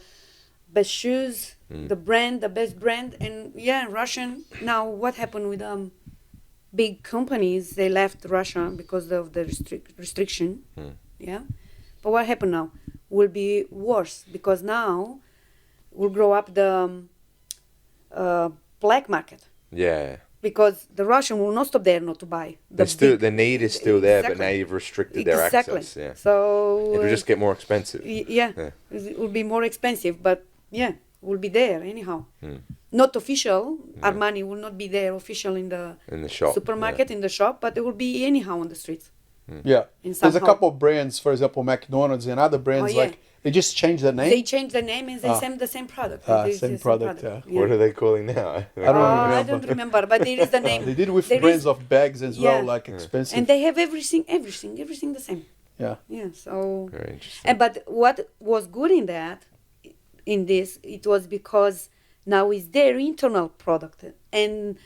[SPEAKER 2] best shoes, the best brand, and Russian. Now, what happened with big companies? They left Russia because of the restriction. Yeah, but what happened now will be worse because now will grow up the black market.
[SPEAKER 1] Yeah.
[SPEAKER 2] Because the Russian will not stop there not to buy.
[SPEAKER 1] The need is still there, but now you've restricted their access. Yeah.
[SPEAKER 2] So
[SPEAKER 1] it will just get more expensive.
[SPEAKER 2] Yeah. It will be more expensive, but will be there anyhow. Not official. Armani will not be there official in the
[SPEAKER 1] shop,
[SPEAKER 2] supermarket, in the shop, but it will be anyhow on the streets.
[SPEAKER 3] Yeah. There's a couple of brands, for example, McDonald's and other brands they just changed the name.
[SPEAKER 2] They changed the name and they send the same product.
[SPEAKER 3] Same product. Yeah.
[SPEAKER 1] What are they calling now?
[SPEAKER 2] I don't remember, but there is the name.
[SPEAKER 3] They did with brands of bags as well, like expensive.
[SPEAKER 2] And they have everything the same.
[SPEAKER 3] Yeah.
[SPEAKER 2] Yeah. So.
[SPEAKER 1] Very interesting.
[SPEAKER 2] But what was good in this, it was because now it's their internal product, and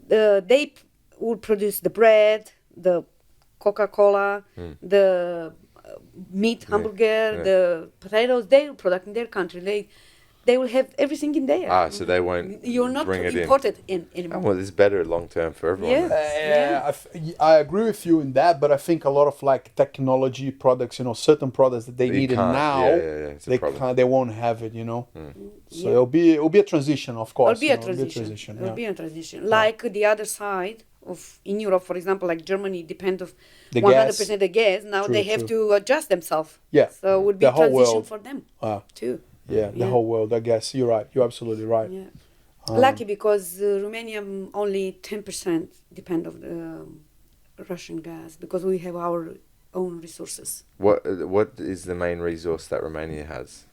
[SPEAKER 2] they will produce the bread, the Coca-Cola, the meat hamburger, the potatoes. They will product in their country. They will have everything in there.
[SPEAKER 1] So they won't.
[SPEAKER 2] You're not
[SPEAKER 1] bring it
[SPEAKER 2] imported in anymore.
[SPEAKER 1] Well, it's better long term for everyone.
[SPEAKER 3] I agree with you in that, but I think a lot of like technology products, certain products that they needed now, they won't have it, So it'll be a transition, of course.
[SPEAKER 2] It'll be a transition. Like the other side of in Europe, for example, like Germany, depend of 100% the gas. Now they have to adjust themselves.
[SPEAKER 3] Yeah.
[SPEAKER 2] So it would be a transition for them too.
[SPEAKER 3] Yeah, the whole world, I guess. You're right. You're absolutely right.
[SPEAKER 2] Yeah. Lucky because Romania only 10% depend of the Russian gas because we have our own resources.
[SPEAKER 1] What is the main resource that Romania has?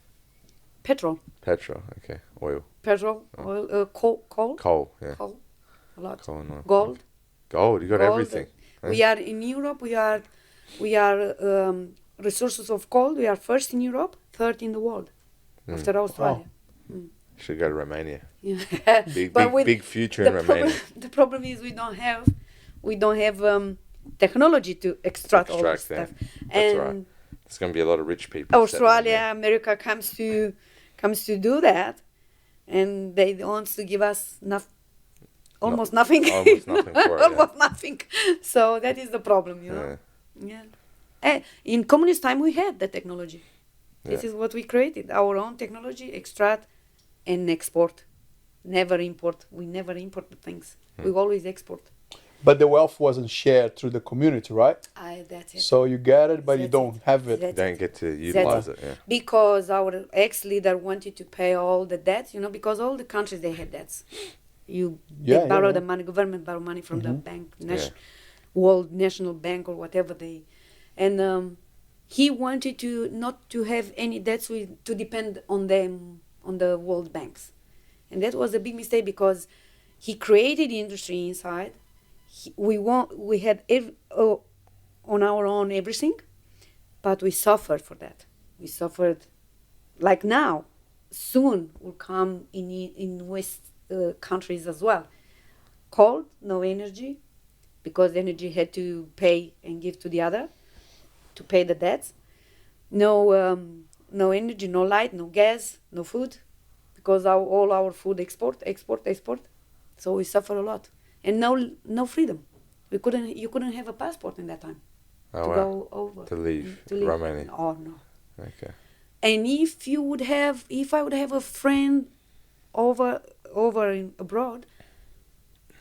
[SPEAKER 2] Petrol.
[SPEAKER 1] Okay. Oil.
[SPEAKER 2] Petrol, oil, coal.
[SPEAKER 1] Coal, yeah.
[SPEAKER 2] Coal, a lot.
[SPEAKER 1] Coal and oil.
[SPEAKER 2] Gold.
[SPEAKER 1] You got everything.
[SPEAKER 2] We are in Europe. We are resources of coal. We are first in Europe, third in the world. After Australia.
[SPEAKER 1] Should go to Romania.
[SPEAKER 2] Yeah.
[SPEAKER 1] big future in Romania.
[SPEAKER 2] The problem is we don't have technology to extract all this stuff.
[SPEAKER 1] That's right. There's going to be a lot of rich people.
[SPEAKER 2] Australia, America comes to do that, and they want to give us almost nothing.
[SPEAKER 1] Almost nothing for it.
[SPEAKER 2] Almost nothing. So that is the problem, Yeah. In communist time, we had the technology. This is what we created, our own technology, extract and export. Never import. We never import the things. We always export.
[SPEAKER 3] But the wealth wasn't shared through the community, right?
[SPEAKER 2] That's it.
[SPEAKER 3] So you get it, but you don't have it.
[SPEAKER 1] You don't get to utilize it. Yeah.
[SPEAKER 2] Because our ex-leader wanted to pay all the debts, because all the countries, they had debts. They borrow the money, government borrow money from the bank, World National Bank or whatever and he wanted to not to have any debts to depend on them, on the world banks. And that was a big mistake because he created the industry inside. We had on our own everything, but we suffered for that. We suffered like now, soon will come in West countries as well. Cold, no energy, because energy had to pay and give to the other to pay the debts. No energy, no light, no gas, no food, because all our food export. So we suffer a lot, and no freedom. You couldn't have a passport in that time go over
[SPEAKER 1] to leave Romania.
[SPEAKER 2] Oh no.
[SPEAKER 1] Okay.
[SPEAKER 2] And if I would have a friend over abroad,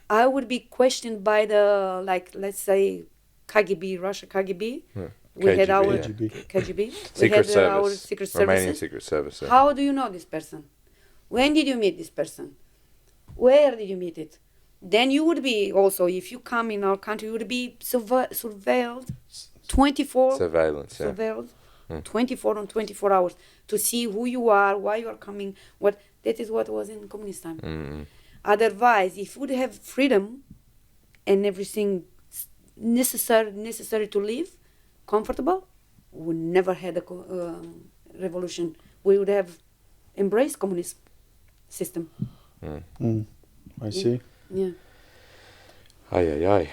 [SPEAKER 2] I would be questioned by the let's say KGB, Russia KGB.
[SPEAKER 1] Yeah.
[SPEAKER 2] We had our
[SPEAKER 1] KGB.
[SPEAKER 2] Secret Service. Our secret services.
[SPEAKER 1] Romanian Secret Service. Yeah.
[SPEAKER 2] How do you know this person? When did you meet this person? Where did you meet it? Then you would be also, if you come in our country, you would be surveilled 24.
[SPEAKER 1] Surveillance. Yeah.
[SPEAKER 2] Surveilled 24 on 24 hours to see who you are, why you are coming. That is what was in communist time.
[SPEAKER 1] Mm-hmm.
[SPEAKER 2] Otherwise, if you would have freedom and everything necessary to live comfortable, we would never had a revolution. We would have embraced communist system.
[SPEAKER 3] I see.
[SPEAKER 2] Yeah.
[SPEAKER 1] Aye.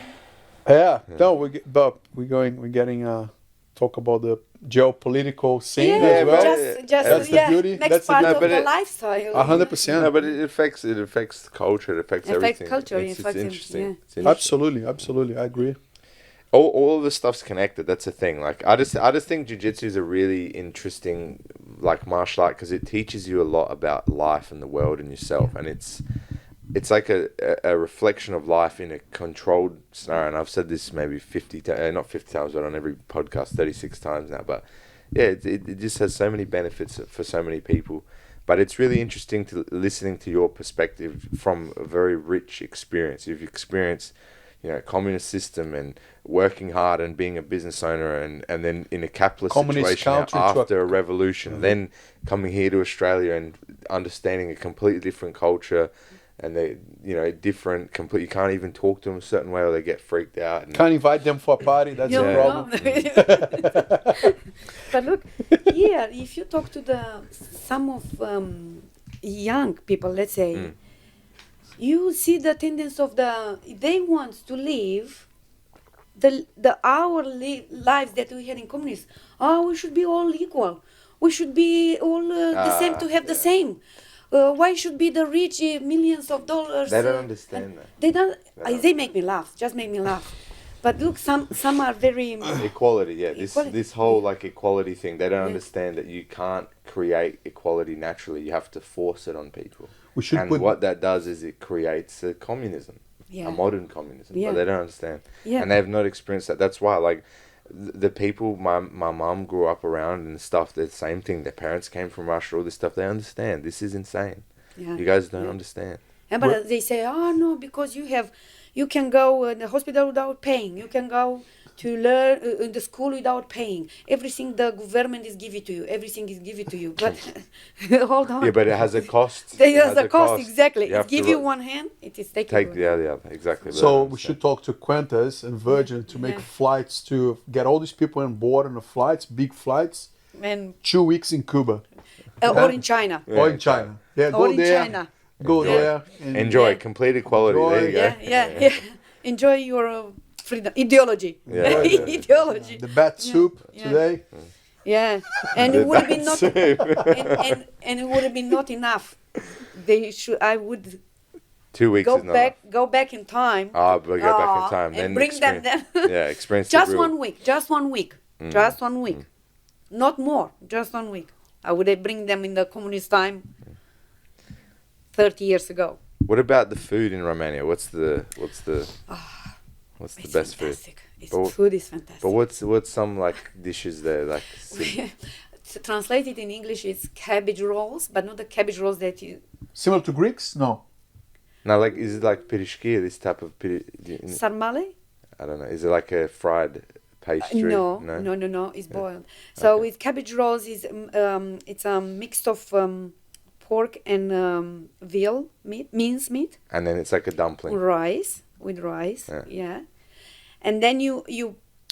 [SPEAKER 3] Yeah. No, we're getting talk about the geopolitical scene as well. That's the beauty.
[SPEAKER 2] That's part of the lifestyle.
[SPEAKER 3] 100%.
[SPEAKER 1] No, but it affects culture. It affects everything.
[SPEAKER 2] Culture.
[SPEAKER 1] It's interesting.
[SPEAKER 2] Yeah.
[SPEAKER 1] It's interesting.
[SPEAKER 3] Absolutely. I agree.
[SPEAKER 1] All of the stuff's connected. That's the thing. Like I just think jiu-jitsu is a really interesting martial art because it teaches you a lot about life and the world and yourself, and it's like a reflection of life in a controlled scenario. And I've said this maybe 50 times, not 50 times, but on every podcast 36 times now. But yeah, it just has so many benefits for so many people. But it's really interesting to listening to your perspective from a very rich experience. You've experienced communist system and working hard and being a business owner and then in a capitalist situation after a revolution, then coming here to Australia and understanding a completely different culture and they, different, complete. You can't even talk to them a certain way or they get freaked out. And
[SPEAKER 3] can't invite them for a party. That's a problem.
[SPEAKER 2] But look, here, if you talk to some of young people, let's say, you see the tendency of they want to live our lives that we had in communism. We should be all equal. We should be all the same to have the same. Why should be the rich millions of dollars?
[SPEAKER 1] They don't understand that.
[SPEAKER 2] They don't. They make me laugh. Just make me laugh. But look, some are very
[SPEAKER 1] equality. Yeah, this whole equality thing. They don't understand that you can't create equality naturally. You have to force it on people. What that does is it creates a communism, a modern communism. But they don't understand, and they have not experienced that. That's why, the people my mum grew up around and stuff, the same thing. Their parents came from Russia, all this stuff. They understand. This is insane. Yeah. You guys don't understand.
[SPEAKER 2] Yeah, but they say, no, because you can go in the hospital without paying. You can go to learn in the school without paying. Everything the government is giving to you. Everything is given to you. But hold on.
[SPEAKER 1] Yeah, but it has a cost.
[SPEAKER 2] It has a cost, exactly. It gives you one hand, it is taken.
[SPEAKER 1] Take the other, exactly.
[SPEAKER 3] So we should talk to Qantas and Virgin to make flights to get all these people on board on the flights, big flights,
[SPEAKER 2] and
[SPEAKER 3] 2 weeks in Cuba.
[SPEAKER 2] Or in China.
[SPEAKER 3] Or in China. Yeah, go there. China. Go there. And
[SPEAKER 1] enjoy complete equality. There you go.
[SPEAKER 2] Yeah. Enjoy your freedom. Ideology.
[SPEAKER 1] Yeah.
[SPEAKER 2] Ideology.
[SPEAKER 3] The bat soup today.
[SPEAKER 2] Yeah. And it would have been not and it would have been not enough. I would
[SPEAKER 1] 2 weeks
[SPEAKER 2] go back in time.
[SPEAKER 1] But go back in time.
[SPEAKER 2] And
[SPEAKER 1] then
[SPEAKER 2] bring them then.
[SPEAKER 1] Experience
[SPEAKER 2] just 1 week. Just 1 week. Just 1 week. Not more. Just 1 week. I would bring them in the communist time 30 years ago.
[SPEAKER 1] What about the food in Romania? What's the best
[SPEAKER 2] fantastic. Food is fantastic.
[SPEAKER 1] But what's some dishes there
[SPEAKER 2] Translated in English, it's cabbage rolls, but not the cabbage rolls that you.
[SPEAKER 3] Similar to Greeks? No.
[SPEAKER 1] No, like, is it like pirishki, this type of
[SPEAKER 2] Sarmale?
[SPEAKER 1] I don't know. Is it like a fried pastry?
[SPEAKER 2] No. It's boiled. So with cabbage rolls, it's a mix of pork and veal meat, mince meat.
[SPEAKER 1] And then it's like a dumpling.
[SPEAKER 2] Rice. Yeah. And then you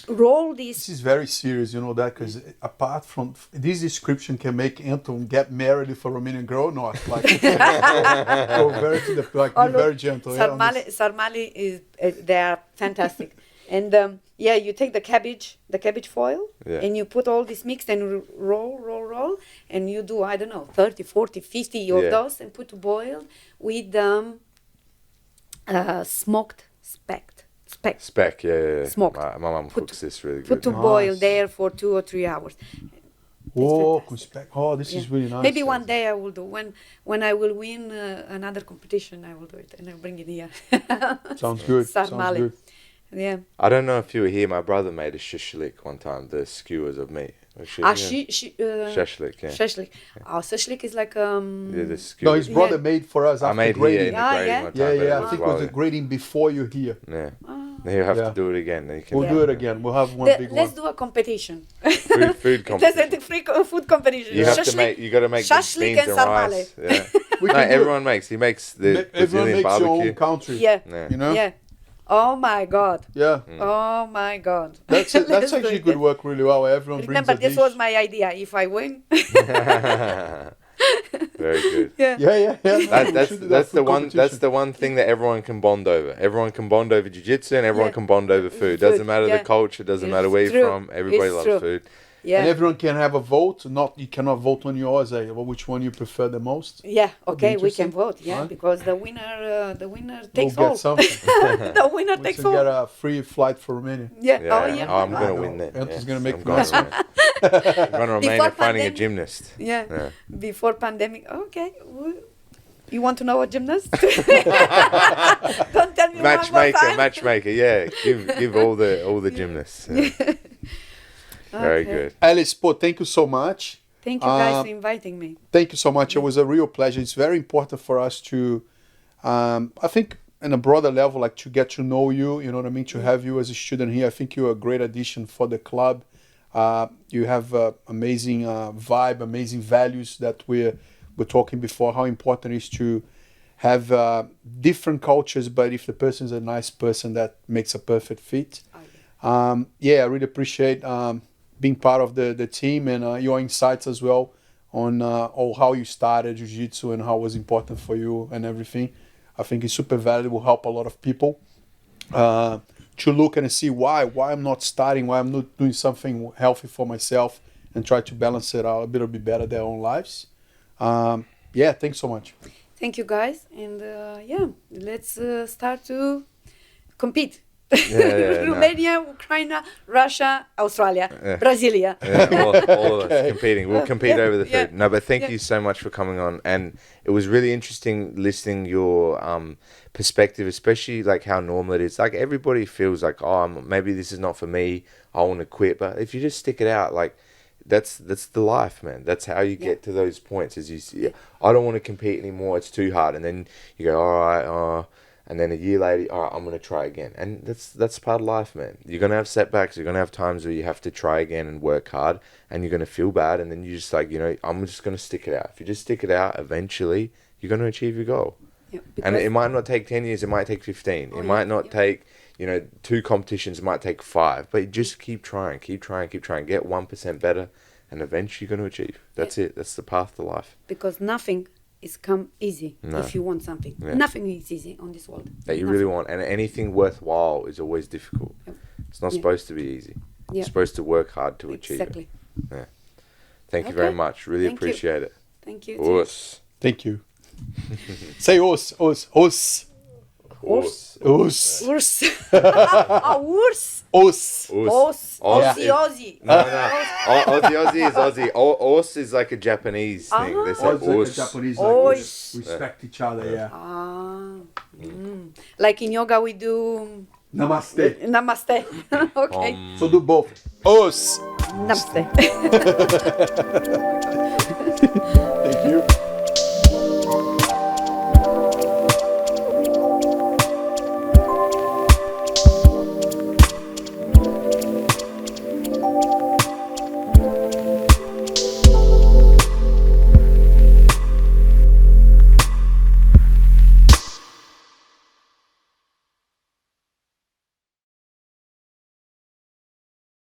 [SPEAKER 2] roll this.
[SPEAKER 3] This is very serious, you know that, because apart from this description can make Anton get married for a Romanian girl, not like go very to the like be very gentle.
[SPEAKER 2] Sarmale is they are fantastic, and you take the cabbage foil, and you put all this mix and roll, and you do 30, 40, 50 of those and put to boil with smoked speck.
[SPEAKER 1] Speck, yeah.
[SPEAKER 2] Smoked.
[SPEAKER 1] My mum cooks this really good.
[SPEAKER 2] Put to boil there for 2 or 3 hours.
[SPEAKER 3] Speck. Oh, this is really nice.
[SPEAKER 2] Maybe one day I will do. When I will win another competition, I will do it and I'll bring it here.
[SPEAKER 3] Sounds good.
[SPEAKER 2] Sounds good. Yeah.
[SPEAKER 1] I don't know if you were here. My brother made a shishlik one time, the skewers of meat. Shashlik, yeah.
[SPEAKER 2] Shashlik. Oh, shashlik is like
[SPEAKER 1] the skewers.
[SPEAKER 3] No, his brother made for us after
[SPEAKER 1] I made
[SPEAKER 3] grading.
[SPEAKER 1] here in the grading one time.
[SPEAKER 3] I think it was the grading before you're here.
[SPEAKER 1] Yeah. Then you have to do it again. Then you can
[SPEAKER 3] we'll do it again. We'll have one big one.
[SPEAKER 2] Let's do a competition.
[SPEAKER 1] Food competition.
[SPEAKER 2] Let's food competition.
[SPEAKER 1] You have to make. You got to make the beans and rice. Yeah.
[SPEAKER 3] No,
[SPEAKER 1] everyone makes. He makes the Brazilian
[SPEAKER 3] makes
[SPEAKER 1] barbecue.
[SPEAKER 3] your own country.
[SPEAKER 2] Yeah.
[SPEAKER 3] You know.
[SPEAKER 2] Yeah. Oh my God.
[SPEAKER 3] Yeah.
[SPEAKER 2] Oh my God.
[SPEAKER 3] That's actually could work really well. Everyone
[SPEAKER 2] Remember,
[SPEAKER 3] brings a
[SPEAKER 2] this
[SPEAKER 3] dish.
[SPEAKER 2] was my idea. If I win.
[SPEAKER 1] Very good.
[SPEAKER 2] Yeah.
[SPEAKER 1] That's the one thing that everyone can bond over. Everyone can bond over jiu-jitsu and everyone can bond over food. Doesn't matter the culture, doesn't matter where you're from. Everybody loves food.
[SPEAKER 2] Yeah.
[SPEAKER 3] And everyone can have a vote. You cannot vote on yours. Which one you prefer the most?
[SPEAKER 2] Yeah. Okay, we can vote. Yeah, because the winner takes all. The winner takes all.
[SPEAKER 3] Get a free flight for Romania.
[SPEAKER 2] Yeah.
[SPEAKER 1] Oh, I'm gonna win that.
[SPEAKER 3] Anton's gonna make.
[SPEAKER 1] I'm going to Romania finding a gymnast.
[SPEAKER 2] Yeah. Before pandemic. Okay. You want to know a gymnast? Don't tell me
[SPEAKER 1] matchmaker. Yeah, give all the gymnasts. Yeah. Very good.
[SPEAKER 3] Elis, thank you so much.
[SPEAKER 2] Thank you guys for inviting me.
[SPEAKER 3] Thank you so much. It was a real pleasure. It's very important for us to, I think, on a broader level, like to get to know you. You know what I mean? To have you as a student here. I think you're a great addition for the club. You have amazing vibe, amazing values that we're talking before. How important it is to have different cultures, but if the person is a nice person, that makes a perfect fit. I really appreciate being part of the team and your insights as well on how you started Jiu-Jitsu and how it was important for you and everything. I think it's super valuable, help a lot of people to look and see why I'm not starting, why I'm not doing something healthy for myself and try to balance it out a little bit better their own lives. Thanks so much.
[SPEAKER 2] Thank you guys, and let's start to compete. Romania, Ukraine, Russia, Australia, Brasilia.
[SPEAKER 1] All of us competing. We'll compete over the food. No, but thank you so much for coming on. And it was really interesting listening your perspective, especially like how normal it is. Like everybody feels like, maybe this is not for me. I want to quit. But if you just stick it out, like that's the life, man. That's how you get to those points. As you see, I don't want to compete anymore. It's too hard. And then you go, all right, and then a year later, all right, I'm going to try again. And that's part of life, man. You're going to have setbacks. You're going to have times where you have to try again and work hard. And you're going to feel bad. And then you just like, I'm just going to stick it out. If you just stick it out, eventually, you're going to achieve your goal. Yeah, and it might not take 10 years. It might take 15. It might not take, 2 competitions. It might take 5. But just keep trying. Get 1% better. And eventually you're going to achieve. That's it. That's the path to life.
[SPEAKER 2] Because nothing is come easy if you want something. Nothing is easy on this world.
[SPEAKER 1] That you really want. And anything worthwhile is always difficult. It's not supposed to be easy. You're supposed to work hard to achieve it. Yeah. Thank you very much. Really appreciate it.
[SPEAKER 2] Thank you.
[SPEAKER 1] Us.
[SPEAKER 3] Thank you. Say us.
[SPEAKER 2] Urs.
[SPEAKER 3] Us.
[SPEAKER 2] Aussie.
[SPEAKER 1] No. Aussie is Aussie. Os is like a Japanese thing. They say
[SPEAKER 3] Like a Japanese, like respect each other,
[SPEAKER 2] Like in yoga we do... Namaste. Okay.
[SPEAKER 3] So do both. Os.
[SPEAKER 2] Namaste.